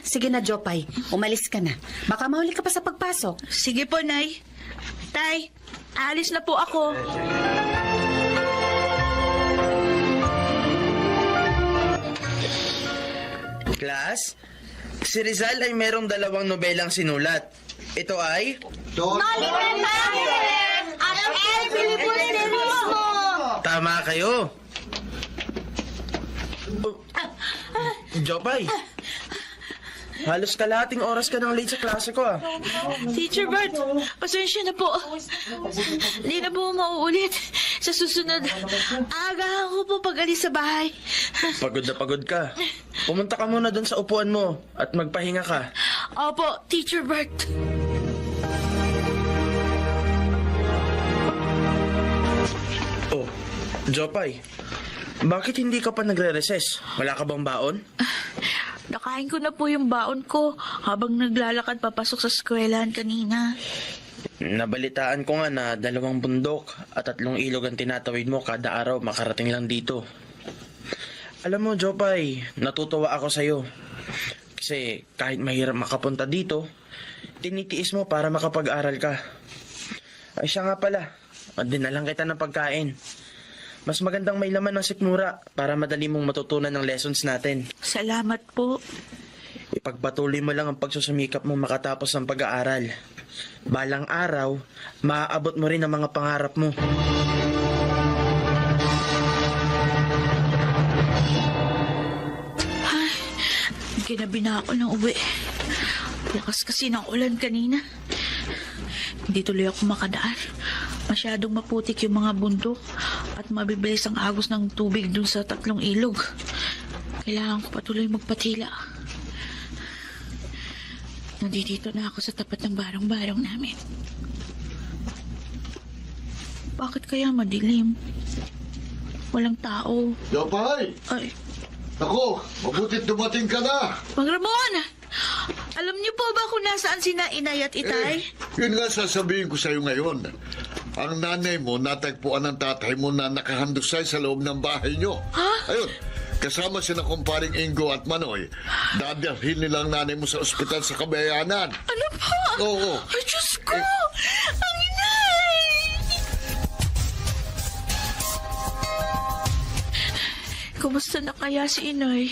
Sige na, Jopay. Umalis ka na. Baka mahuli ka pa sa pagpasok. Sige po, Nay. Tay, aalis na po ako. Class, si Rizal ay merong 2 nobelang sinulat. Ito ay... Tama kayo. Jopay, halos kalahating oras ka nang late sa klase ko ah. Teacher Bart, pasensya na po. Hindi na po mauulit. Sa susunod, aagahan ko po pag-alis sa bahay. Pagod na pagod ka. Pumunta ka muna doon sa upuan mo at magpahinga ka. Opo, Teacher Bart. Oh, Jopay, bakit hindi ka pa nagre-recess? Wala ka bang baon? Nakain ko na po yung baon ko habang naglalakad papasok sa eskwelahan kanina. Nabalitaan ko nga na 2 bundok at 3 ilog ang tinatawid mo kada araw makarating lang dito. Alam mo, Jopay, natutuwa ako sa'yo. Kasi kahit mahirap makapunta dito, tinitiis mo para makapag-aral ka. Ay siya nga pala, dinalang kita ng pagkain. Mas magandang may laman ng sikmura para madali mong matutunan ng lessons natin. Salamat po. Ipagpatuloy mo lang ang pagsusumikap mong makatapos ng pag-aaral. Balang araw, maaabot mo rin ang mga pangarap mo. Ay, ginabi na ako ng uwi. Lakas kasi ng ulan kanina. Hindi tuloy ako makadaan. Masyadong maputik yung mga bundok at mabibilis ang agos ng tubig dun sa 3 ilog. Kailangan ko patuloy magpatila. Nandito na ako sa tapat ng barong-barong namin. Bakit kaya madilim? Walang tao. Jopay! Ay, Ako, mabutit dumating ka na. Mang Ramon! Alam niyo po ba kung nasaan sina Inay at Itay? Yun nga sasabihin ko sa'yo ngayon. Ang nanay mo natagpuan ng tatay mo na nakahandusay sa loob ng bahay nyo. Ha? Ayun, kasama sina kumparing Ingo at Manoy. Dadalhin nila ang nanay mo sa ospital sa Kabayanan. Ano po? Oo. Ay, Diyos ko! Ang Inay! Kumusta na kaya si Inay?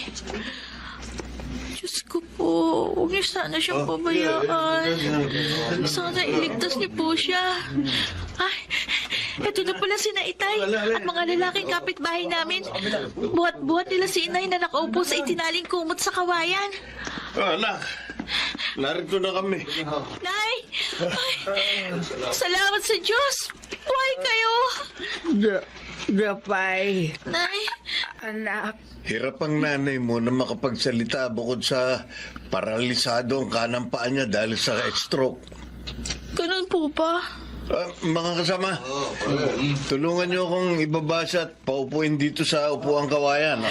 Diyos ko po, huwag niyo sana siyang pabayaan. Sana iligtas niyo po siya. Ay, eto na pala sina Itay at mga lalaking kapitbahay namin. Buhat-buhat nila si Inay na nakaupo sa itinaling kumot sa kawayan. Anak, narito na kami. Nay! Ay, salamat sa Diyos! Buhay kayo! Jopay, Nay! anak, Hirap ang nanay mo na makapagsalita bukod sa paralisado ang kanang paa niya dahil sa stroke. Ganun po ba? Mga kasama, tulungan niyo akong ibabasa at paupuin dito sa upuang kawayan.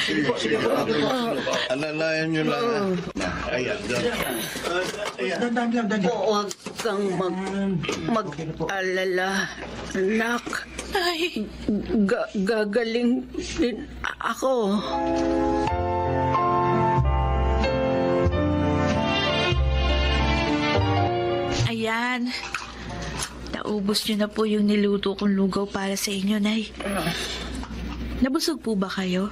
Alalayan niyo lang. Ayan. huwag kang mag-alala, anak. Ay, Gagaling din ako. ayan. Naubos niyo na po yung niluto kong lugaw para sa inyo, Nay. Nabusog po ba kayo?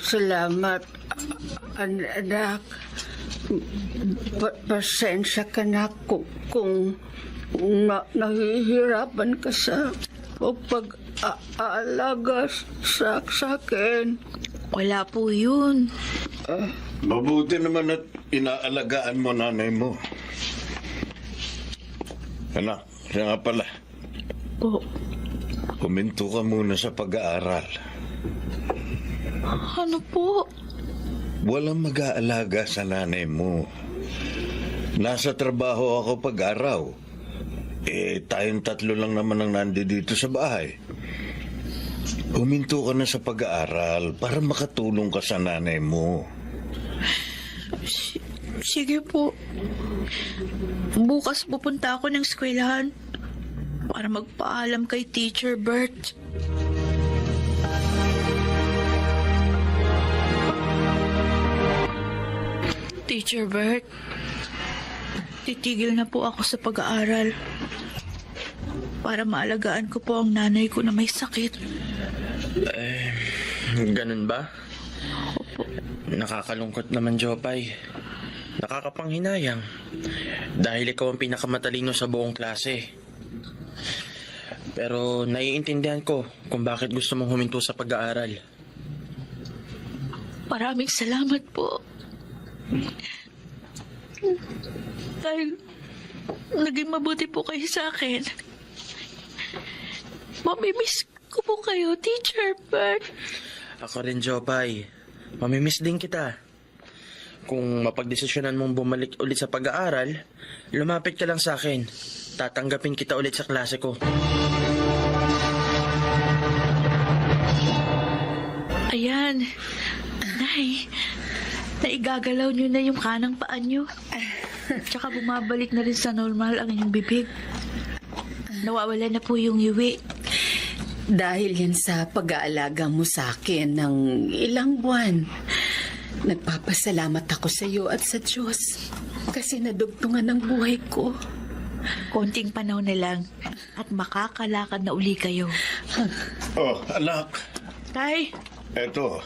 Salamat, anak. Pasensya ka na kung nahihirapan ka sa pag-aalaga sa akin. Wala po yun. Mabuti naman at inaalagaan mo nanay mo. Anak, siya nga pala. Po. Huminto ka muna sa pag-aaral. Ano po? Walang mag-aalaga sa nanay mo. Nasa trabaho ako pag-araw. Tayong 3 lang naman ang nandito sa bahay. Huminto ka na sa pag-aaral para makatulong ka sa nanay mo. Sige po. Bukas pupunta ako ng eskwelahan para magpaalam kay Teacher Bert. Teacher Bert, titigil na po ako sa pag-aaral para maalagaan ko po ang nanay ko na may sakit. Ganun ba? Nakakalungkot naman, Jopay. Nakakapanghinayang. Dahil ikaw ang pinakamatalino sa buong klase. Pero naiintindihan ko kung bakit gusto mong huminto sa pag-aaral. Maraming salamat po. Dahil naging mabuti po kayo sa akin. Mamimiss ko po kayo, Teacher Bert. Ako rin, Jopay. Mamimiss din kita. Kung mapagdesisyonan mong bumalik ulit sa pag-aaral, lumapit ka lang sa akin. Tatanggapin kita ulit sa klase ko. Ayan. Nay, naigagalaw niyo na yung kanang paa niyo. Tsaka bumabalik na rin sa normal ang inyong bibig. Nawawala na po yung iwi. Dahil yan sa pag-aalaga mo sa akin ng ilang buwan. Nagpapasalamat ako sa iyo at sa Diyos kasi nadugtungan ang buhay ko. Konting panahon na lang at makakalakad na uli kayo. Oh, anak. Tay! Eto,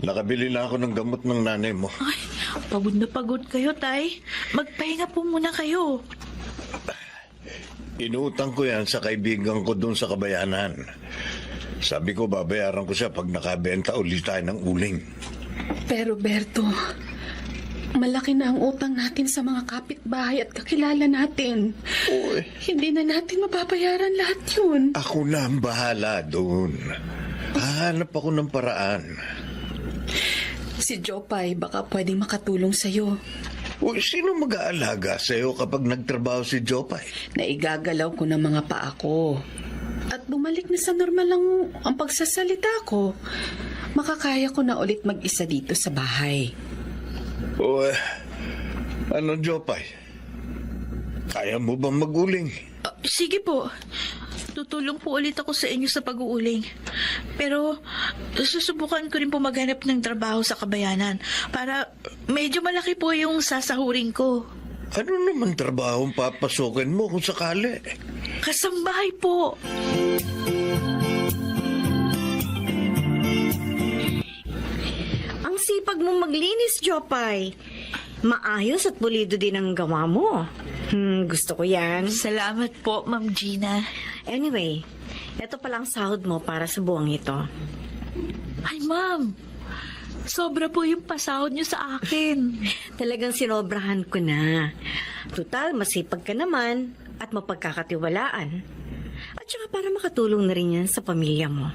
nakabili na ako ng gamot ng nanay mo. Ay, pagod na pagod kayo, Tay. Magpahinga po muna kayo. Inutang ko yan sa kaibigan ko doon sa Kabayanan. Sabi ko, babayaran ko siya pag nakabenta ulit tayo ng uling. Pero Berto, malaki na ang utang natin sa mga kapitbahay at kakilala natin. Uy. Hindi na natin mababayaran lahat yun. Ako na ang bahala doon. Hahanap ako ng paraan. Si Jopay baka pwedeng makatulong sa'yo. Uy, sino mag-aalaga sa'yo kapag nagtrabaho si Jopay? Naigagalaw ko ng mga paa ko. At bumalik na sa normal lang ang pagsasalita ko. Makakaya ko na ulit mag-isa dito sa bahay. Uy, ano Jopay? Kaya mo bang maguling? Sige po. Tutulong po ulit ako sa inyo sa pag-uuling. Pero susubukan ko rin po maghanap ng trabaho sa Kabayanan para medyo malaki po yung sasahurin ko. Ano naman trabaho ang papasukin mo kung sakali? Kasambahay po. Ang sipag mong maglinis, Jopay. Maayos at pulido din ang gawa mo. Gusto ko yan. Salamat po, Ma'am Gina. Anyway, ito palang sahod mo para sa buwang ito. Ay, Ma'am. Sobra po yung pasahod niyo sa akin. Talagang sinobrahan ko na. Tutal, masipag ka naman at mapagkakatiwalaan. At saka para makatulong na rin yan sa pamilya mo.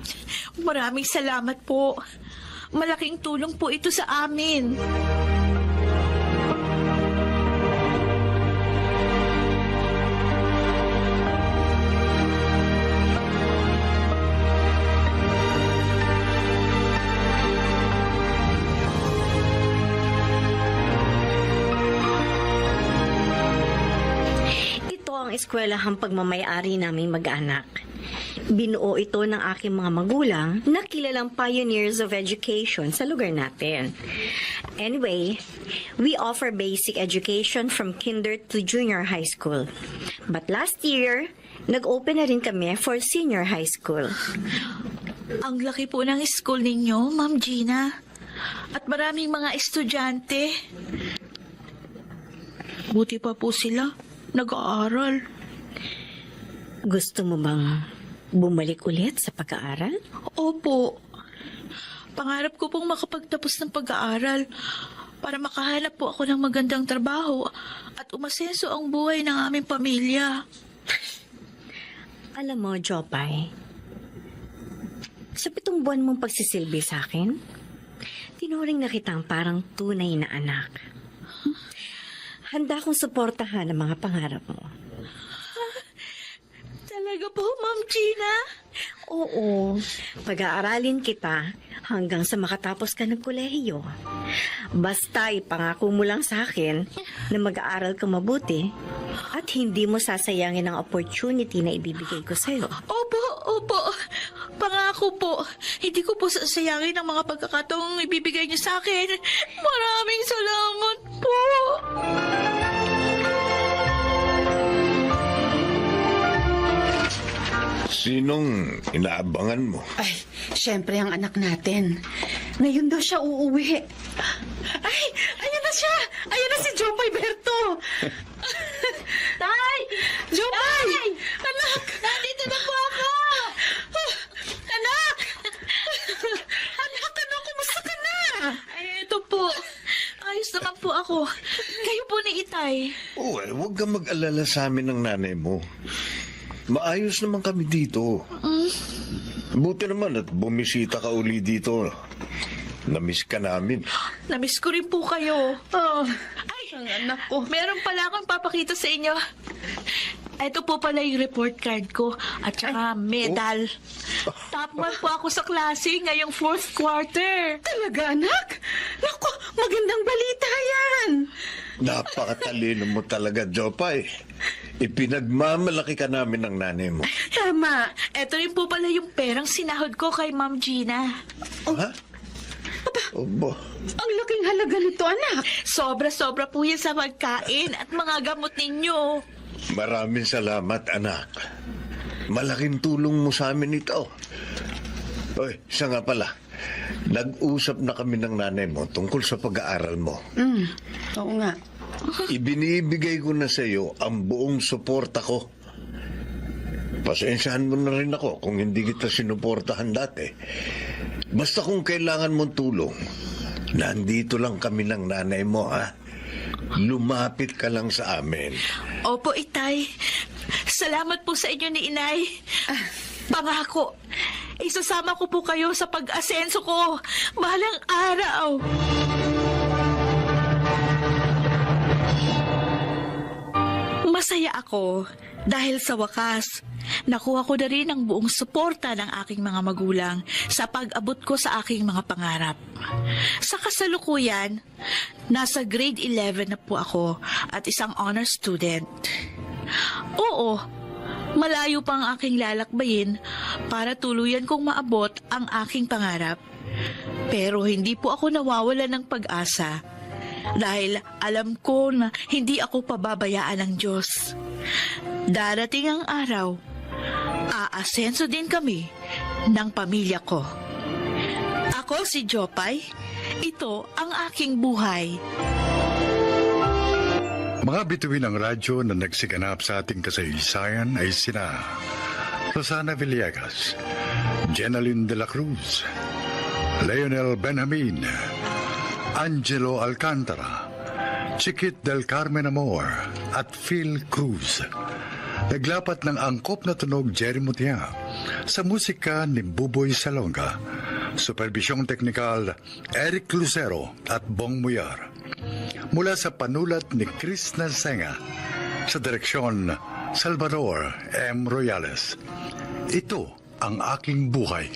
Maraming salamat po. Malaking tulong po ito sa amin. Eskwelahang pagmamayari naming mag-anak. Binuo ito ng aking mga magulang na kilalang pioneers of education sa lugar natin. Anyway, we offer basic education from kinder to junior high school. But last year, nag-open na rin kami for senior high school. Ang laki po ng school ninyo, Ma'am Gina. At maraming mga estudyante. Buti pa po sila. Nag-aaral. Gusto mo bang bumalik ulit sa pag-aaral? Opo. Pangarap ko pong makapagtapos ng pag-aaral para makahanap po ako ng magandang trabaho at umasenso ang buhay ng aming pamilya. Alam mo, Jopay, sa 7 buwan mong pagsisilbi sa akin, tinuring na kitang parang tunay na anak. Handa akong suportahan ang mga pangarap mo. Talaga po, Ma'am Gina? Oo, pag-aaralin kita hanggang sa makatapos ka ng kolehiyo. Basta ipangako mo lang sa akin na mag-aaral ka mabuti at hindi mo sasayangin ang opportunity na ibibigay ko sa'yo. Opo. Pangako po. Hindi ko po sasayangin ang mga pagkakataong ibibigay niyo sa akin. Maraming salamat po. Sinong inaabangan mo? Ay, syempre ang anak natin. Ngayon daw siya uuwi. Ay, ayan na siya! Ayan na si Jopay Berto! Tay! Jopay! Anak! Nandito na po ako! Anak! Anak, kumusta ka na? Ay, ito po. Ayos naman po ako. Kayo po ni Itay. Huwag kang mag-alala sa amin ng nanay mo. Maayos naman kami dito. Buti naman at bumisita ka uli dito. Namiss ka namin. Namiss ko rin po kayo. Ay, ang anak ko. Meron pala akong papakita sa inyo. Ito po pala yung report card ko at saka medal. Top 1 po ako sa klase ngayong 4th quarter. Talaga, anak? Naku, magandang balita yan. Napakatalino mo talaga, Jopay. Ipinagmamalaki ka namin ng nanay mo. Tama. Ito rin po pala yung perang sinahod ko kay Ma'am Gina. Ha? Obo. Ang laking halaga nito, anak. Sobra-sobra po yan sa pagkain at mga gamot ninyo. Maraming salamat, anak. Malaking tulong mo sa amin ito. Oy, siya nga pala. Nag-usap na kami ng nanay mo tungkol sa pag-aaral mo. Oo nga. Ibinibigay ko na sa iyo ang buong suporta ko. Pasensyahan mo na rin ako kung hindi kita sinuportahan dati. Basta kung kailangan mong tulong, nandito lang kami ng nanay mo, ha? Lumapit ka lang sa amin. Opo, Itay. Salamat po sa inyo ni Inay. Pangako, isasama ko po kayo sa pag-asenso ko. Bahalang araw. Masaya ako dahil sa wakas, nakuha ko na rin ang buong suporta ng aking mga magulang sa pag-abot ko sa aking mga pangarap. Sa kasalukuyan, nasa grade 11 na po ako at isang honor student. Oo, malayo pa ang aking lalakbayin para tuluyan kong maabot ang aking pangarap. Pero hindi po ako nawawalan ng pag-asa dahil alam ko na hindi ako pababayaan ng Diyos. Darating ang araw, aasenso din kami ng pamilya ko. Ako si Jopay, ito ang aking buhay. Mga bituin ng radyo na nagsiganap sa ating kasaysayan ay sina Rosana Villegas, Jenaline de la Cruz, Leonel Benjamin, Angelo Alcantara, Chiquit del Carmen Amor at Phil Cruz. Naglapat ng angkop na tunog Jerry Mutia sa musika ni Buboy Salonga. Supervisyong teknikal Eric Lucero at Bong Muyar. Mula sa panulat ni Chris Nansenga, sa direksyon Salvador M. Royales. Ito ang aking buhay.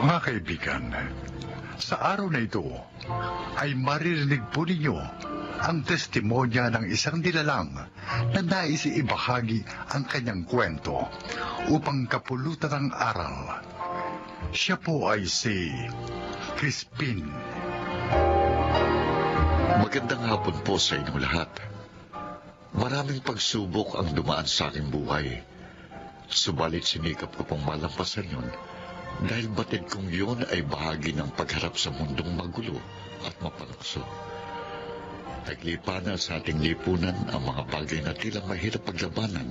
Mga kaibigan, sa araw na ito ay maririnig po ninyo ang testimonya ng isang nilalang na nais ibahagi ang kanyang kwento upang kapulutan ng aral. Siya po ay si Crispin. Magandang hapon po sa inyong lahat. Maraming pagsubok ang dumaan sa aking buhay. Subalit sinikap ko pong malampasan yun dahil batid kong yun ay bahagi ng pagharap sa mundong magulo at mapanukso. Naglipa na sa ating lipunan ang mga bagay na tila mahirap paglabanan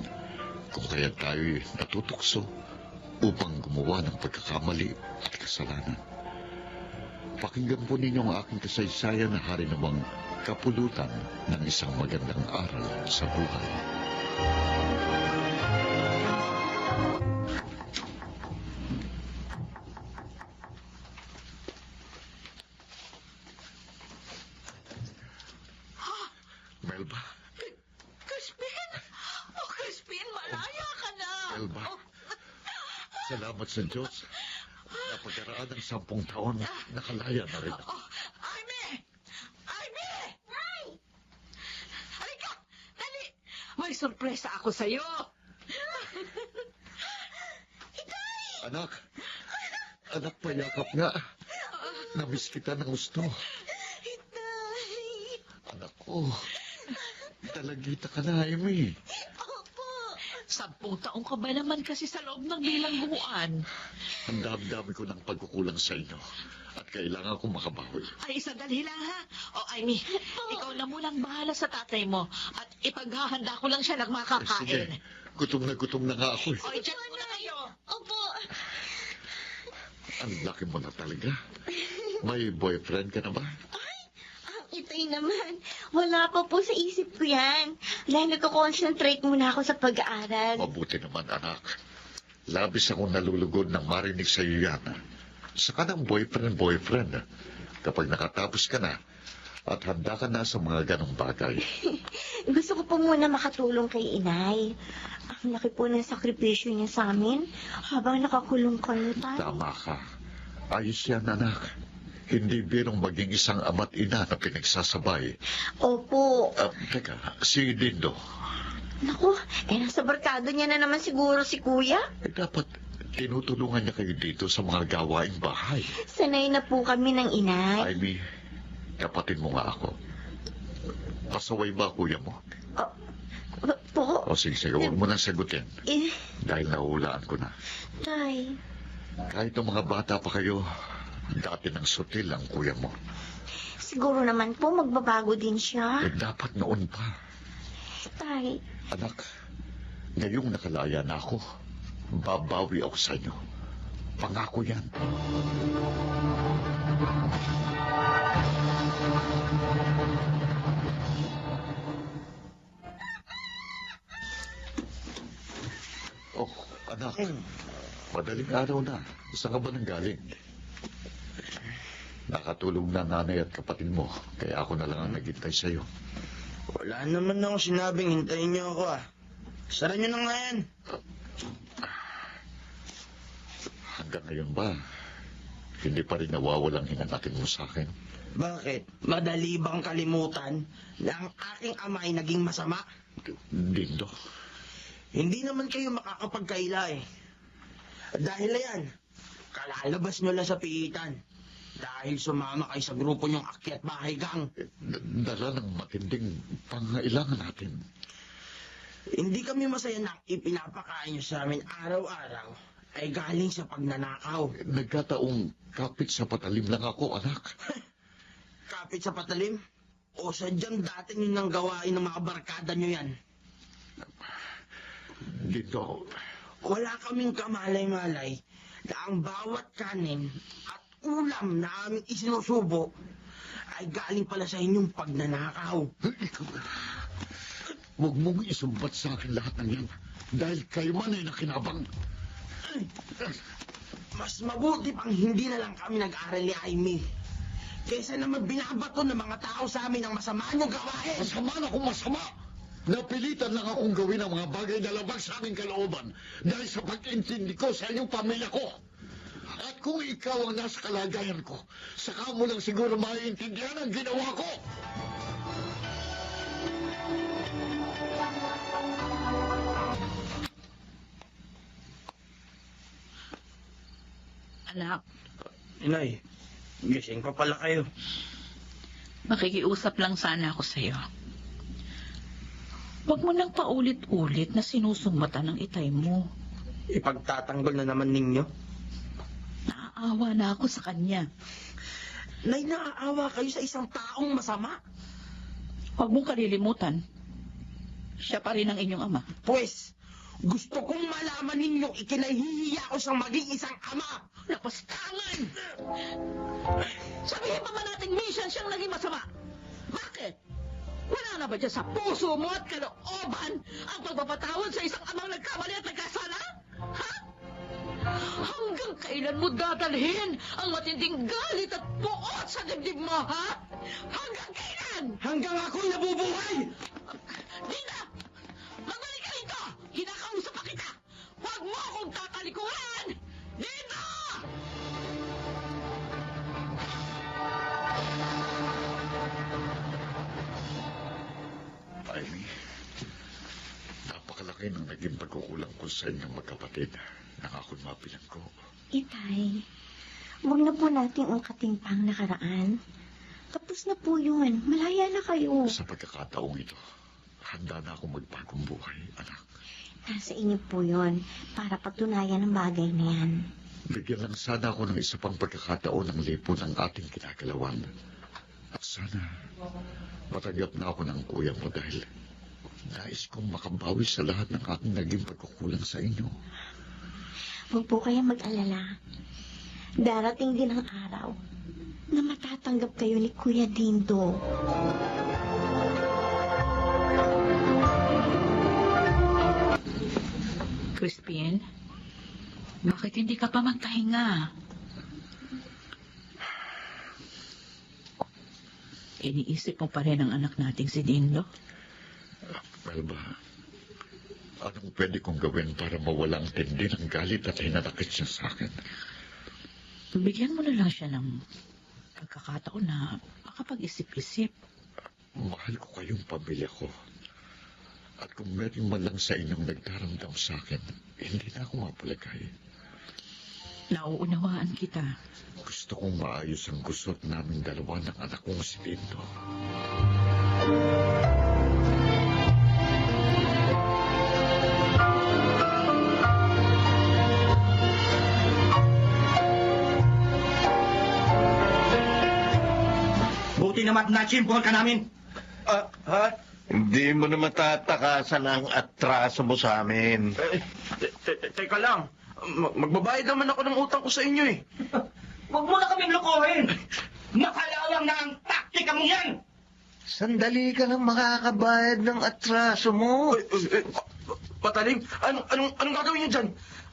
kung kaya tayo'y natutukso upang gumawa ng pagkakamali at kasalanan. Pakinggan po ninyo ang aking kasaysayan na hari namang kapulutan ng isang magandang aral sa buhay. Melba, Crispin! Oh, Crispin, malaya ka na! Melba, salamat sa Diyos. Napagkaraan ng 10 taon, nakalaya na rin ako. Amy! Amy! Nay! Halika! Dali! May sorpresa ako sa'yo! Anak, payakap nga. Namiss kita ng gusto. Anak ko, talagita ka na, Amy. 10 taong ka ba naman kasi sa loob ng bilangguan? Ang dami-dami ko ng pagkukulang sa inyo at kailangan kong makabawi. Ay, sandali lang ha. O, Amy, ikaw na munang bahala sa tatay mo at ipaghahanda ko lang siya ng Sige, makakain. gutom na nga ako. O, dyan muna kayo. Opo. Ang laki mo na talaga. May boyfriend ka na ba? Itay naman. Wala pa po sa isip ko yan. Dahil nagko-concentrate muna ako sa pag-aaral. Mabuti naman, anak. Labis akong nalulugod nang marinig sa iyo yan. Saka ng boyfriend. Kapag nakatapos ka na at handa ka na sa mga ganong bagay. Gusto ko po muna makatulong kay inay. Ang laki po ng sakripisyo niya sa amin habang nakakulong kayo tayo. Tama ka. Ayos yan, anak. Hindi birong maging isang ama't ina na pinagsasabay. Opo. Teka, si Dindo. Naku, nasa barkado niya na naman siguro si kuya. Dapat tinutulungan niya kayo dito sa mga gawaing bahay. Sanay na po kami ng inay. Amy, kapatid mo nga ako. Pasaway ba kuya mo? Po. O sige, huwag mo nang sagutin. Dahil nahulaan ko na. Tay. Kahit ng mga bata pa kayo, dati ng sutil ang kuya mo. Siguro naman po magbabago din siya. Dapat noon pa. Tay. Anak, ngayong nakalaya na ako, babawi ako sa inyo. Pangako yan. Oh, anak. Madaling araw na. Saan ka ba nanggaling? Nakatulog na nanay at kapatid mo, kaya ako na lang ang naghintay sa'yo. Wala naman ako sinabing hintayin niyo ako ah. Sara niyo na nga yan. Hanggang ngayon ba, hindi pa rin nawawalang hinanatin mo sa akin? Bakit? Madali bang kalimutan na ang aking ama ay naging masama? Dindo. Hindi naman kayo makakapagkaila eh. Dahil na yan, kalalabas nyo lang sa piitan. Dahil sumama kayo sa grupo nyong akyat bahay gang. Dala ng matinding pangailangan natin. Hindi kami masaya na ipinapakain nyo sa amin araw-araw ay galing sa pagnanakaw. Nagkataong kapit sa patalim lang ako, anak. Kapit sa patalim? O sadyang dati nyo nang gawain ng mga barkada nyo yan? Dito. Wala kaming kamalay-malay na ang bawat kanin at ulam na aming isinusubo ay galing pala sa inyong pagnanakaw. Huwag mong isumbat sa akin lahat ng yan dahil kayo man ay nakinabang. Mas mabuti pang hindi na lang kami nag-aral ni Amy kaysa naman binabato ng mga tao sa amin ang masama niyong gawain. Masama na kung masama. Napilitan lang akong gawin ang mga bagay na labag sa aking kalooban dahil sa pag-intindi ko sa inyong pamilya ko. At kung ikaw ang nasa kalagayan ko, saka mo lang siguro maiintindihan ang ginawa ko. Anak, Inay, gising pa pala kayo. makikiusap lang sana ako sa'yo. Huwag mo nang paulit-ulit na sinusumbatan ng itay mo. Ipagtatanggol na naman ninyo. Naaawa na ako sa kanya. Nay, naaawa kayo sa isang taong masama. Huwag mong kalilimutan. Siya pa rin ang inyong ama. Pwes, gusto kong malaman ninyong ikinahihiya ko sa maging isang ama. Napastangan! Sabihin pa ba natin minsan siyang naging masama? Bakit? Wala na ba dyan sa puso mo at kalooban ang pagpapatawad sa isang amang nagkamali at nagkasala? Ha? Hanggang kailan mo dadalhin ang matinding galit at puot sa dibdib mo, ha? Hanggang kailan? Hanggang ako'y nabubuhay! Dina! Magbalik ka rito! Kinakausap pa kita! Huwag mo akong tatalikuran! Dito! Amy, napakalaki ng naging pagkukulang ko sa inyong magkapatid. Nangakon mapilan ko. Itay, huwag na po nating ungkatin pang nakaraan. Tapos na po yun. Malaya na kayo. Sa pagkakataong ito, handa na akong magbagong buhay, anak. Nasa inyo po yun para patunayan ang bagay na yan. Bigyan lang sana ako ng isa pang pagkakataon ng lipo ng ating kinagalawan. At sana, matanggap na ako ng kuya mo dahil nais kong makabawi sa lahat ng aking naging pagkukulang sa inyo. Huwag po kayong mag-alala. Darating din ang araw na matatanggap kayo ni Kuya Dindo. Crispin, bakit hindi ka pa magpahinga? Iniisip mo pa rin ang anak nating si Dindo? Melba, anong pwede kong gawin para mawala ang tindi ng galit at hinanakit siya sa akin? Bigyan mo na lang siya ng pagkakataon na makapag-isip-isip. Mahal ko kayong pamilya ko. At kung meron man lang sa inyong nagdaramdam sa akin, hindi na ako mapalagay. Nauunawaan kita. Gusto kong maayos ang gusot naming dalawa ng anak kong si Tito. Buti naman nachimpuhan ka namin. Hindi mo na matatakasan ang atraso mo sa amin. Teka lang, magbabayad naman ako ng utang ko sa inyo eh. Huwag mo na kaming lokohin. Nakalawang na ang taktika mo yan. Sandali ka lang makakabayad ng atraso mo. Pataling, anong gagawin niyo dyan?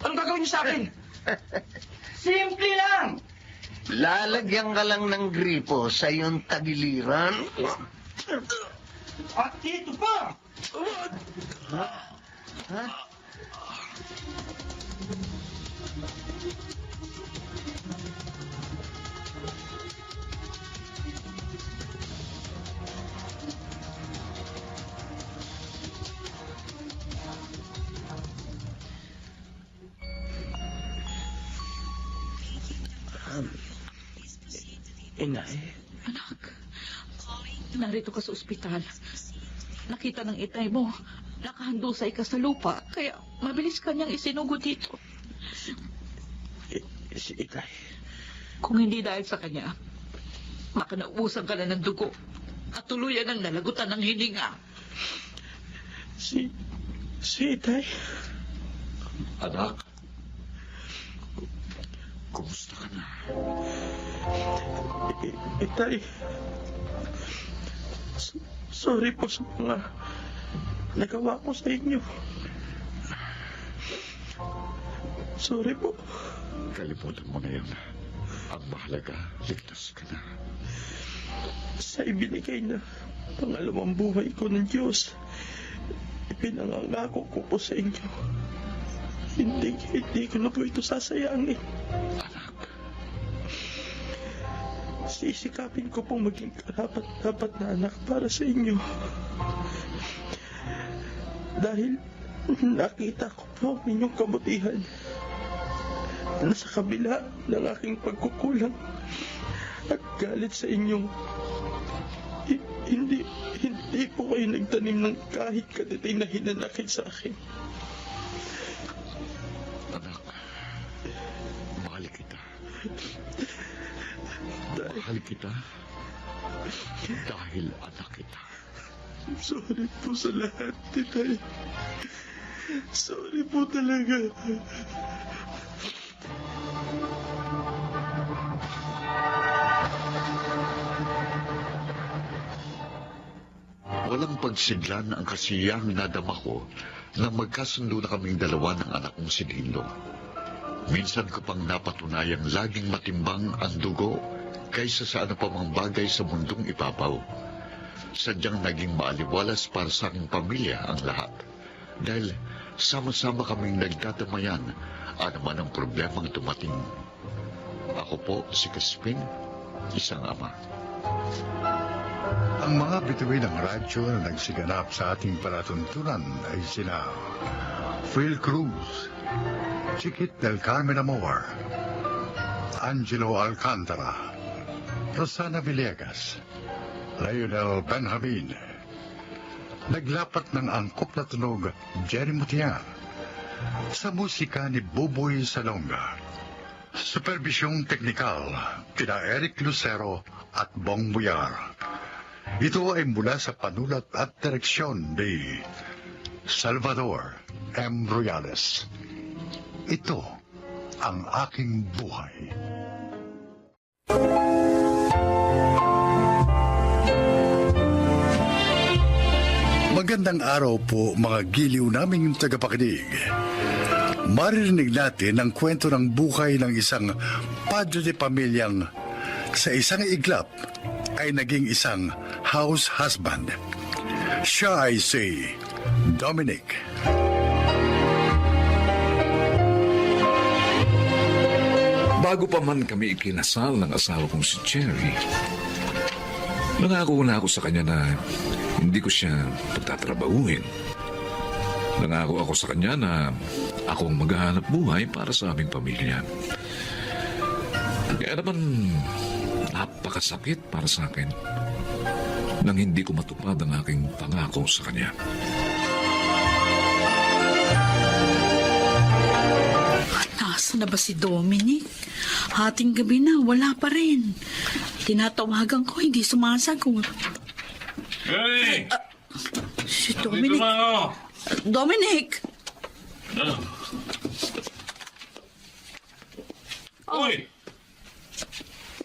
Anong gagawin niyo sa akin? Simple lang. Lalagyan ka lang ng gripo sa iyong tagiliran. At dito pa! Ha? Inay. Anak, narito ka sa ospital. Nakita ng itay mo, nakahandusay ka sa lupa, kaya mabilis ka niyang isinugo dito. Si Itay. Kung hindi dahil sa kanya, makanaubusan ka na ng dugo at tuluyan ang nalagutan ng hininga. Si Itay. Anak, kumusta ka na? Itay. Sorry po sa mga nagawa ko sa inyo. Sorry po. Kalimutan mo na yun. Ang mahalaga, ligtas ka na. Sa ibinigay na pangalawang buhay ko ng Diyos, ipinangangako ko po sa inyo. Hindi ko na po ito sasayangin. Anak. Sisikapin ko pong maging karapat-dapat na anak para sa inyo. Dahil nakita ko po ang inyong kabutihan na sa kabila ng aking pagkukulang at galit sa inyong hindi po kayo nagtanim ng kahit katiting na hinanakit sa akin. Anak, mahal kita. Mahal kita dahil anak kita. Sorry po sa lahat, Tinay. Sorry po talaga. Walang pagsiglan ang kasiyang nadama ko na magkasundo na kaming dalawa ng anak kong si Dilo. Minsan ko pang napatunayang laging matimbang ang dugo kaysa sa ano pa mang bagay sa mundong ibabaw. Sadyang naging maaliwalas para sa aking pamilya ang lahat. Dahil sama-sama kaming nagdadamayan anuman ang problemang dumating. Ako po si Crispin, isang ama. Ang mga bituin ng radyo na nagsiganap sa ating palatuntunan ay sina Phil Cruz, Chiquit del Carmen Amor, Angelo Alcantara, Rosana Villegas, Lionel Benjamin. Naglapat ng angkop na tunog Jerry Mutian sa musika ni Buboy Salonga. Supervisyong teknikal kina Eric Lucero at Bong Buyar. Ito ay mula sa panulat at direksyon ni Salvador M. Royales. Ito ang aking buhay. Magandang araw po mga giliw naming tagapakinig. Maririnig natin ang kwento ng buhay ng isang padre de pamilyang sa isang iglap ay naging isang house husband. Siya ay si Dominic. Bago pa man kami ikinasal ng asawa kong si Cherry, nangako na ako sa kanya na hindi ko siya pagtatrabahuin. Nangako ako sa kanya na ako ang maghahanap buhay para sa aming pamilya. Kaya naman, napakasakit para sa akin nang hindi ko matupad ang aking pangako sa kanya. Nasaan na ba si Dominic? Hating gabi na, wala pa rin. Tinatawagan ko, hindi sumasagot. Hey! Si Dominic. Dominic! Uy!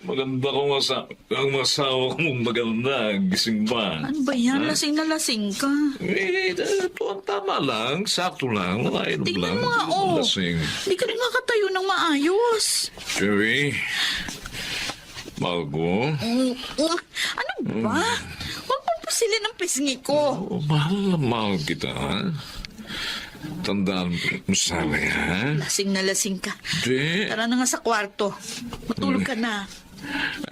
Maganda kong ang masawa kong maganda. Gising ba? Ano ba yan? Lasing na lasing ka. Ito ang tama lang. Sakto lang. Nakainom lang. Tingnan mo nga, oh. Lasing. Hindi ka na nakatayo ng maayos. Cherry. Mahal ko. Ano ba? Huwag mong pasilin ang pisngi ko. Mahal na mahal kita, ha? Tandaan mo sana, ha? Lasing na lasing ka. Di. Tara na nga sa kwarto. Matulog ka na.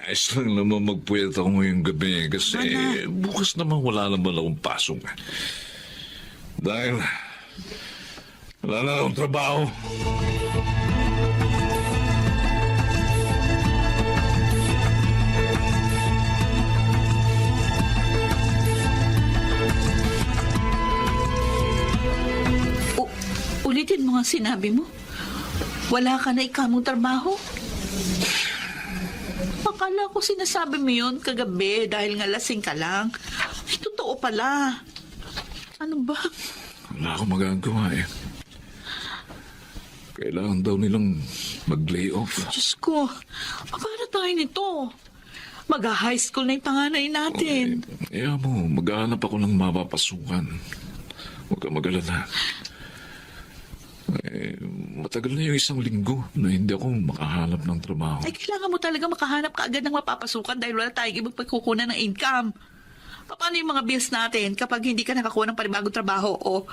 Ayos lang naman magpuyat ako ngayong gabi kasi bukas naman wala naman akong pasok. Dahil wala na akong trabaho. Ulitin mo nga sinabi mo. Wala ka na ikamong trabaho. Akala ko sinasabi mo yun kagabi dahil nga lasing ka lang. Ay, totoo pala. Ano ba? Wala akong magagawa eh. Kailangan daw nilang mag-lay off. Diyos ko, paano tayo nito? Mag-high school na yung panganay natin. Kaya mo, maghahanap ako ng mapapasukan. Huwag ka mag-alala. Matagal na yung 1 linggo na hindi ako makahanap ng trabaho. Ay, kailangan mo talaga makahanap ka agad ng mapapasukan dahil wala tayong ibang pagkukunan ng income. Paano yung mga bills natin kapag hindi ka nakakuha ng panibagong trabaho? O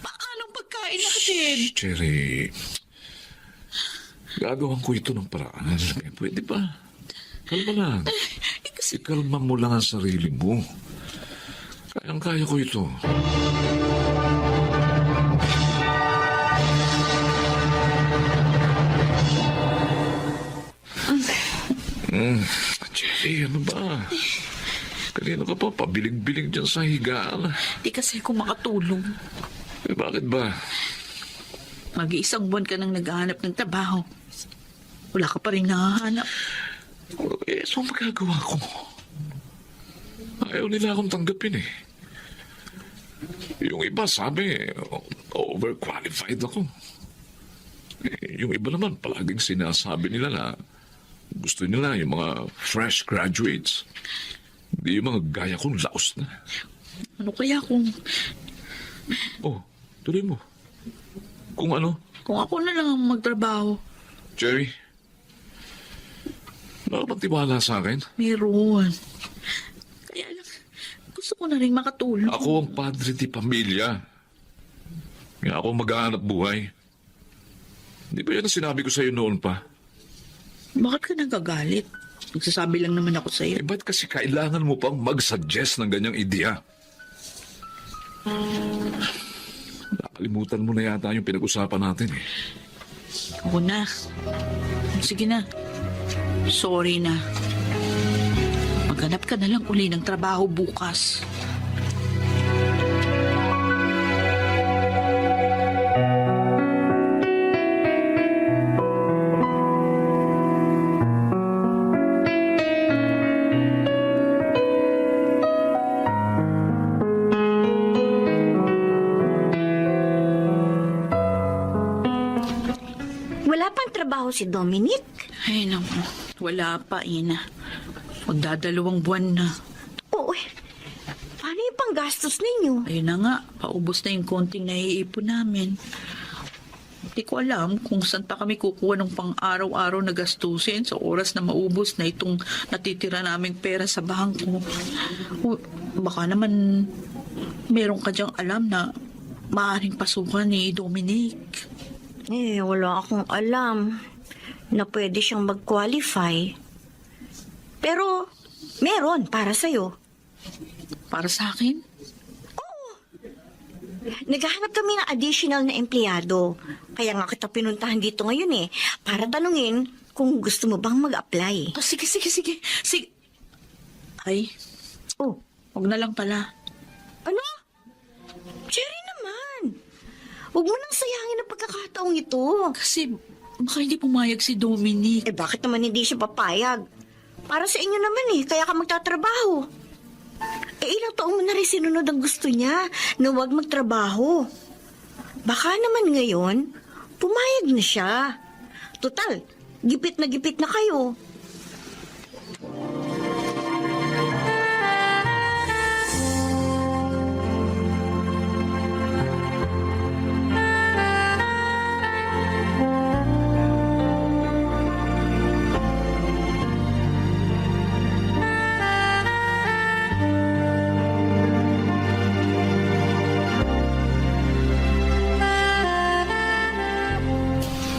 paano pagkain natin? Shh, Cherry. Gagawin ko ito ng paraan. Pwede ba? Kalma lang. Ikalma mo lang ang sarili mo. Kayang-kaya ko ito. Cherry, ano ba? Kanina ka pa pabiling-biling dyan sa higaan. Di kasi ako makatulong. Bakit ba? Mag-iisang buwan ka nang naghahanap ng trabaho. Wala ka pa rin nahahanap. So magagawa ko. Ayaw nila akong tanggapin eh. Yung iba sabi, overqualified ako. Yung iba naman, palaging sinasabi nila na gusto nila yung mga fresh graduates. Hindi yung mga gaya kong laos na. Ano kaya kung... Oh, tuloy mo. Kung ano? Kung ako na lang ang magtrabaho? Jerry, nakapagtiwala sa akin? Meron. Kaya lang, gusto ko na rin makatulong. Ako ang padre di pamilya. Kaya ako maghahanap buhay. Hindi ba yan ang sinabi ko sa'yo noon pa? Bakit ka nagagalit? Nagsasabi lang naman ako sa'yo. Eh, ba't kasi kailangan mo pang mag-suggest ng ganyang ideya? Nakalimutan mo na yata yung pinag-usapan natin eh. Oo na. Sige na. Sorry na. Maghanap ka na lang uli ng trabaho bukas. Wala pang trabaho si Dominic? Ay, naku. Wala pa, Ina. Magdadalawang buwan na. Oo. Paano yung panggastos ninyo? Ayun na nga. Paubos na yung konting naiipon namin. Hindi ko alam kung saan pa kami kukuha ng pang-araw-araw na gastusin sa oras na maubos na itong natitira naming pera sa bangko. O, baka naman meron ka dyang alam na maaaring pasukan ni Dominic. Wala akong alam na pwede siyang mag-qualify. Pero, meron para sa'yo. Para sa akin? Naghahanap kami ng additional na empleyado. Kaya nga kita pinuntahan dito ngayon para tanungin kung gusto mo bang mag-apply. Oh, sige. Ay, wag na lang pala. Ano? Cherry naman. Huwag mo nang sayangin ang pagkakataong ito. Kasi baka hindi pumayag si Dominic. Bakit naman hindi siya papayag? Para sa inyo naman kaya ka magtatrabaho. Ilang taong mo na rin sinunod ang gusto niya na huwag magtrabaho. Baka naman ngayon, pumayag na siya. Total, gipit na kayo.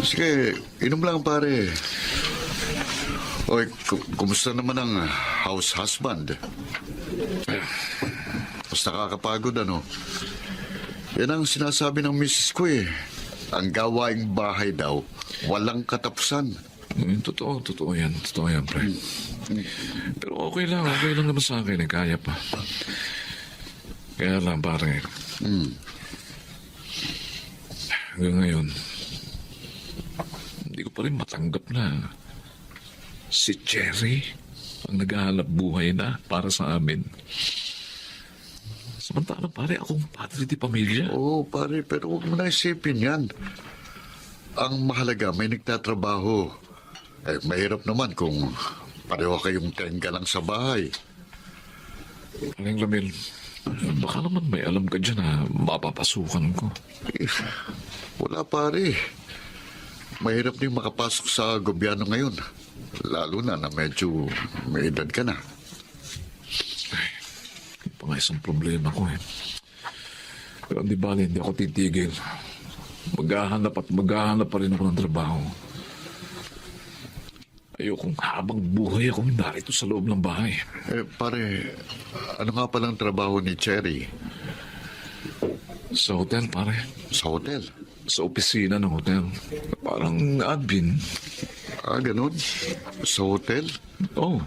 Sige, inom lang pare. Oy, kumusta naman ang house husband? Mas nakakapagod ano? Yan ang sinasabi ng misis ko Ang gawaing bahay daw, walang katapusan. Totoo yan, pre. Pero okay lang naman sa akin, kaya pa. Kaya lang, pare. Hanggang ngayon, hindi ko pa rin matanggap na si Cherry ang naghahanap buhay na para sa amin. Samantalang pare, akong padre di pamilya. Oo, pare, pero huwag mo na isipin yan. Ang mahalaga, may nagtatrabaho. Mahirap naman kung pareho kayong tenga lang sa bahay. Aling Lamil, baka naman may alam ka dyan na mapapasukan ko. Wala pare. Mahirap din makapasok sa gobyerno ngayon. Lalo na medyo may edad ka na. Pa nga isang problema ko Pero hindi bali, hindi ako titigil. Maghahanap pa rin ako ng trabaho. Ayokong habang buhay akong narito sa loob ng bahay. Pare, ano nga palang trabaho ni Cherry? Sa hotel, pare. Sa hotel? Sa opisina ng hotel. Parang admin. Ganun? Sa hotel? Oo.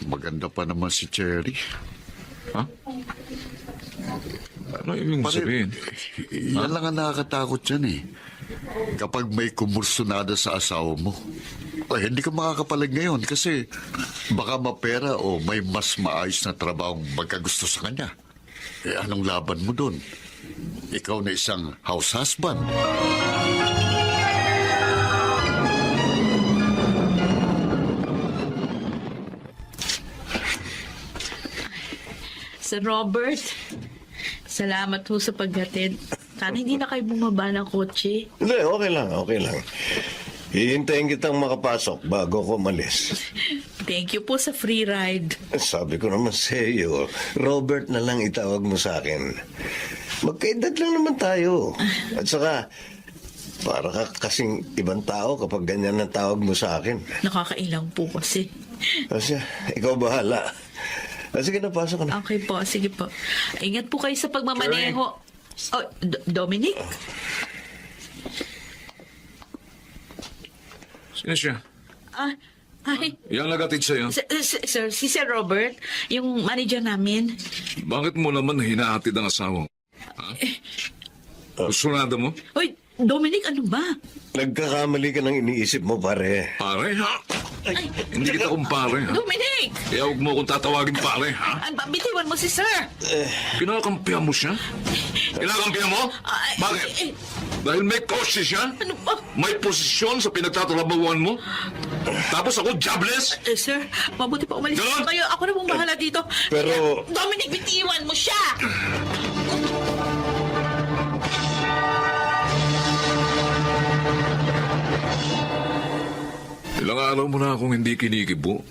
Maganda pa naman si Cherry. Ha? Ano yung sabihin? Yan lang ang nakakatakot yan Kapag may kumursunada sa asawa mo. Hindi ka makakapalag ngayon kasi baka mapera o may mas maayos na trabahong magkagusto sa kanya. Anong laban mo dun? Ikaw na isang house husband. Sir Robert, salamat ho sa paghatid. Sana hindi na kayo bumaba ng kotse. Hindi, okay lang, okay lang. Hihintayin kitang makapasok bago ko malis. Thank you po sa free ride. Sabi ko naman sa iyo, Robert na lang itawag mo sa akin. Magkaedad lang naman tayo. At saka, para ka kasing ibang tao kapag ganyan ang tawag mo sa akin. Nakakailang po kasi. Kasi, ikaw bahala. Sige na, pasok ka na. Okay po, sige po. Ingat po kayo sa pagmamaneho. Oh, Dominic? Sino siya? Ay, Yang nagatid sa'yo. sir, si Sir Robert, yung manager namin. Bakit mo naman hinahatid ang asawa mo? Ha? Gusto mo? Hoy, Dominic, ano ba? Nagkakamali ka ng iniisip mo, pare. Pare, ha? Hindi kita kumpare, ha? Dominic! Kaya huwag mo akong tatawagin pare, ha? Bitiwan mo si Sir. Kinakampihan mo siya? Kinakampihan mo? Bakit? Dahil may kotse siya? Ano ba? May posisyon sa pinagtatrabahuan mo? Tapos ako jobless? Sir, mabuti pa umalis Ganon? kayo. Ako na pong bahala dito. Pero- Dominic, bitiwan mo siya! Ilang araw mo na akong hindi kinikibo.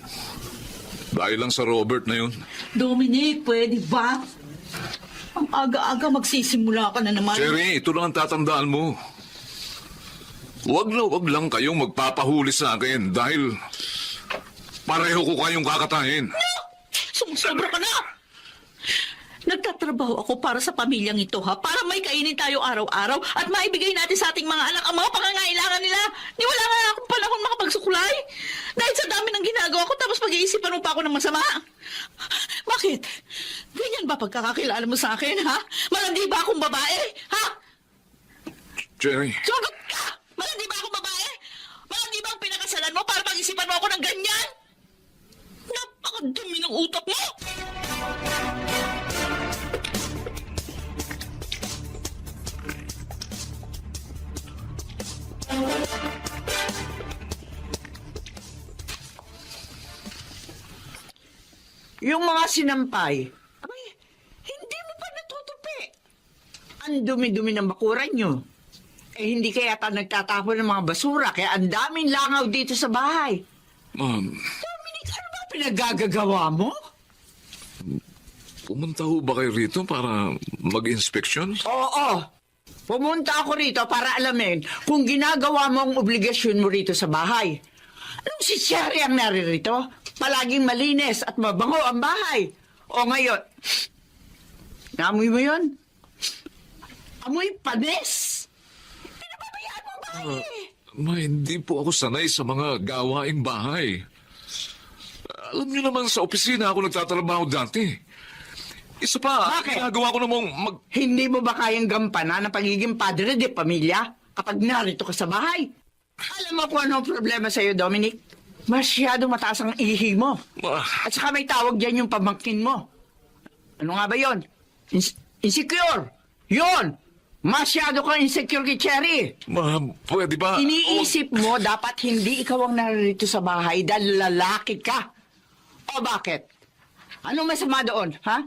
Dahil lang sa Robert na yun. Dominic, pwede ba? Ang aga-aga magsisimula ka na naman. Cherry, ito lang ang tatandaan mo. Huwag na huwag lang kayong magpapahuli sa akin dahil pareho ko kayong kakatahin. No! Sumusobra ka na! Nagtatrabaho ako para sa pamilyang ito, ha? Para may kainin tayo araw-araw at maibigay natin sa ating mga anak ang mga pangangailangan nila. Ni wala nga akong panahon makapagsukulay. Dahil sa dami ng ginagawa ko, tapos pag-iisipan mo pa ako ng masama. Bakit? Ganyan ba pagkakakilala mo sa akin, ha? Malandi ba akong babae, ha? Cherry, Sumagot ka! Malandi ba akong babae? Malandi ba ang pinakasalan mo para pag-isipan mo ako ng ganyan? Napakadumi ng utak mo! Yung mga sinampay, abay, hindi mo pa natutupi. Ang dumi-dumi ng bakuran nyo. Hindi kaya nagtatapon ng mga basura, kaya ang daming langaw dito sa bahay. ma'am, Dominic, ano ba pinagagagawa mo? pumunta ho ba kayo rito para mag-inspeksyon? Oo. Pumunta ako rito para alamin kung ginagawa mo ang obligasyon mo rito sa bahay. Anong si Sherry ang naririto? Palaging malinis at mabango ang bahay. O ngayon, naamoy mo yun? Amoy panis! Pinababayaan mo ang bahay eh. Ma, hindi po ako sanay sa mga gawaing bahay. Alam niyo naman sa opisina ako nagtatrabaho dati. Isa pa, Bakit? ginagawa ko namang Hindi mo ba kayang gampanan ang pagiging padre de pamilya kapag narito ka sa bahay? Alam mo kung ano ang problema sa'yo, Dominic? Masyado mataas ang ihi mo. At saka may tawag dyan yung pamangkin mo. Ano nga ba yon? Insecure! Yon! Masyado kang insecure kay Cherry. Ma, pwede ba? Iniisip mo dapat hindi ikaw ang narito sa bahay dahil lalaki ka. O bakit? Anong masama doon, ha?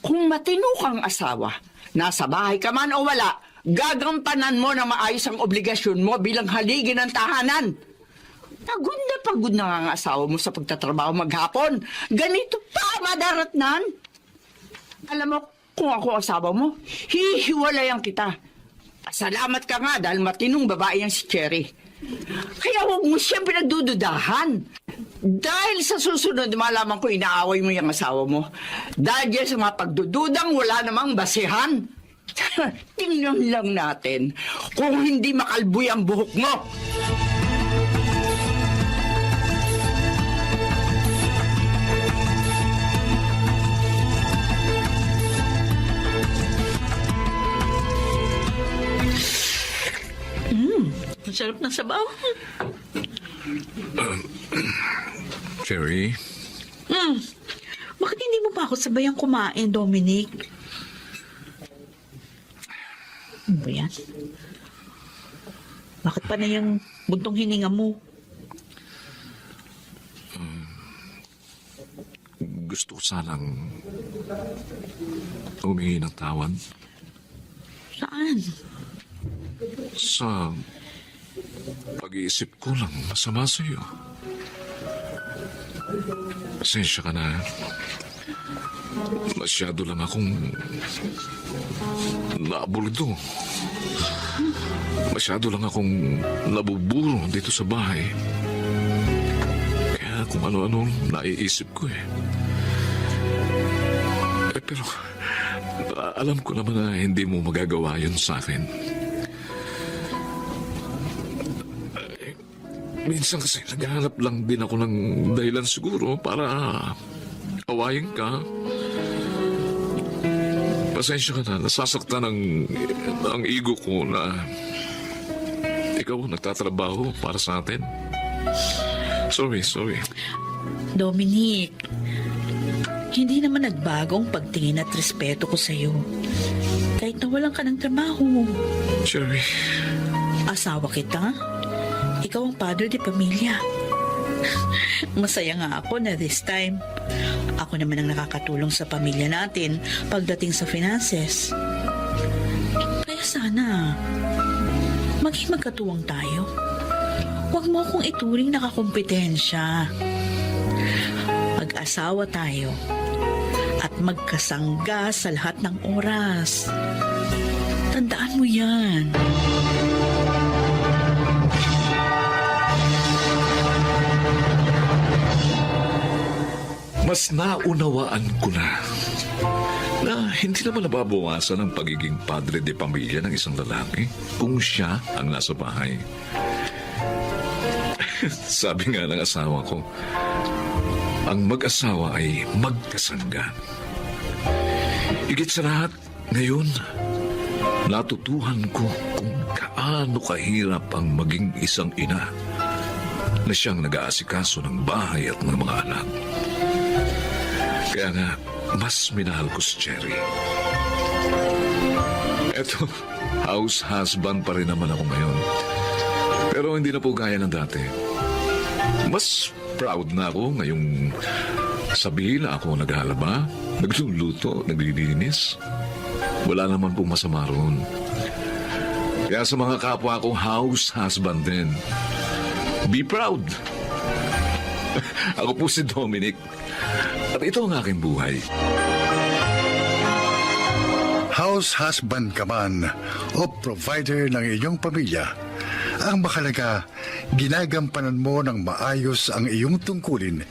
Kung matino kang asawa, nasa bahay ka man o wala, gagampanan mo na maayos ang obligasyon mo bilang haligi ng tahanan. Pagod na nga ang asawa mo sa pagtatrabaho maghapon. Ganito pa madaratnan. Alam mo, kung ako asawa mo, hihiwalayan kita. Salamat ka nga dahil matinong babae ang si Cherry. Kaya huwag mo siyang pinagdududahan. Dahil sa susunod, malaman ko inaaway mo yung asawa mo. Dahil yan sa mga pagdududang wala namang basihan. Tingnan lang natin kung hindi makalboy ang buhok mo. Ang sarap ng sabaw. Cherry, Bakit hindi mo pa ako sabayang kumain, Dominic? Ano ba yan? Bakit pa na yung buntong hininga mo? Gusto ko sanang humingi ng tawad Saan? sa pag-iisip ko lang masama sa iyo. Pasensya ka na. Masyado lang akong naabuldo. Masyado lang akong nabuburo dito sa bahay. Kaya kung ano-ano naiisip ko eh. Pero alam ko naman na hindi mo magagawa yun sa akin. Minsan kasi naghahanap lang din ako ng dahilan siguro para awayin ka. Pasensya ka na, nasasaktan ang ego ko na ikaw nagtatrabaho para sa atin. Sorry. Dominic, hindi naman nagbagong pagtingin at respeto ko sa'yo. Kahit nawalan ka ng trabaho. Cherry. Asawa kita. Ikaw ang padre de pamilya. Masaya nga ako na this time, ako naman ang nakakatulong sa pamilya natin pagdating sa finances. Kaya sana, maging magkatuwang tayo. Huwag mo akong ituring na kakumpetensya. Mag-asawa tayo at magkasangga sa lahat ng oras. Tandaan mo yan. Mas naunawaan ko na hindi naman nababawasan ang pagiging padre de pamilya ng isang lalaki kung siya ang nasa bahay. Sabi nga ng asawa ko, ang mag-asawa ay magkasangga. Higit sa lahat, ngayon, natutuhan ko kung kaano kahirap ang maging isang ina na siyang nag-aasikaso ng bahay at ng mga anak. Kaya nga, mas minahal ko si Cherry. Eto, house husband pa rin naman ako ngayon. Pero hindi na po gaya ng dati. Mas proud na ako ngayong sabihin na ako naghalaba, nagluluto, naglilinis. Wala naman pong masama roon. Kaya sa mga kapwa kong house husband din, be proud. Ako po si Dominic. At ito ang aking buhay. House husband ka man o provider ng iyong pamilya, ang mahalaga, ginagampanan mo ng maayos ang iyong tungkulin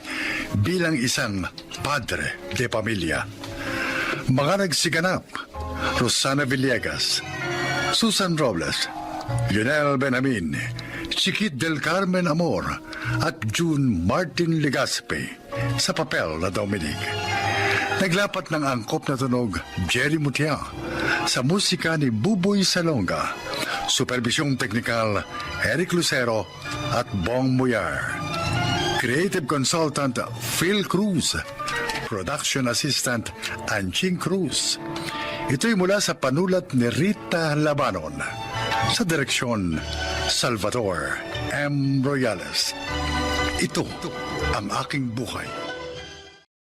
bilang isang padre de pamilya. Mga nagsiganap, Rosana Villegas, Susan Robles, Lionel Benamin, Chiquit del Carmen Amor at June Martin Legaspi sa papel na Dominic. Naglapat ng angkop na tunog Jerry Mutia sa musika ni Buboy Salonga, supervisyong teknikal Eric Lucero at Bong Muyar. Creative consultant Phil Cruz, production assistant Anching Cruz. Ito'y mula sa panulat ni Rita Labanon, sa direksyon Salvador M. Royales. Ito ang aking buhay.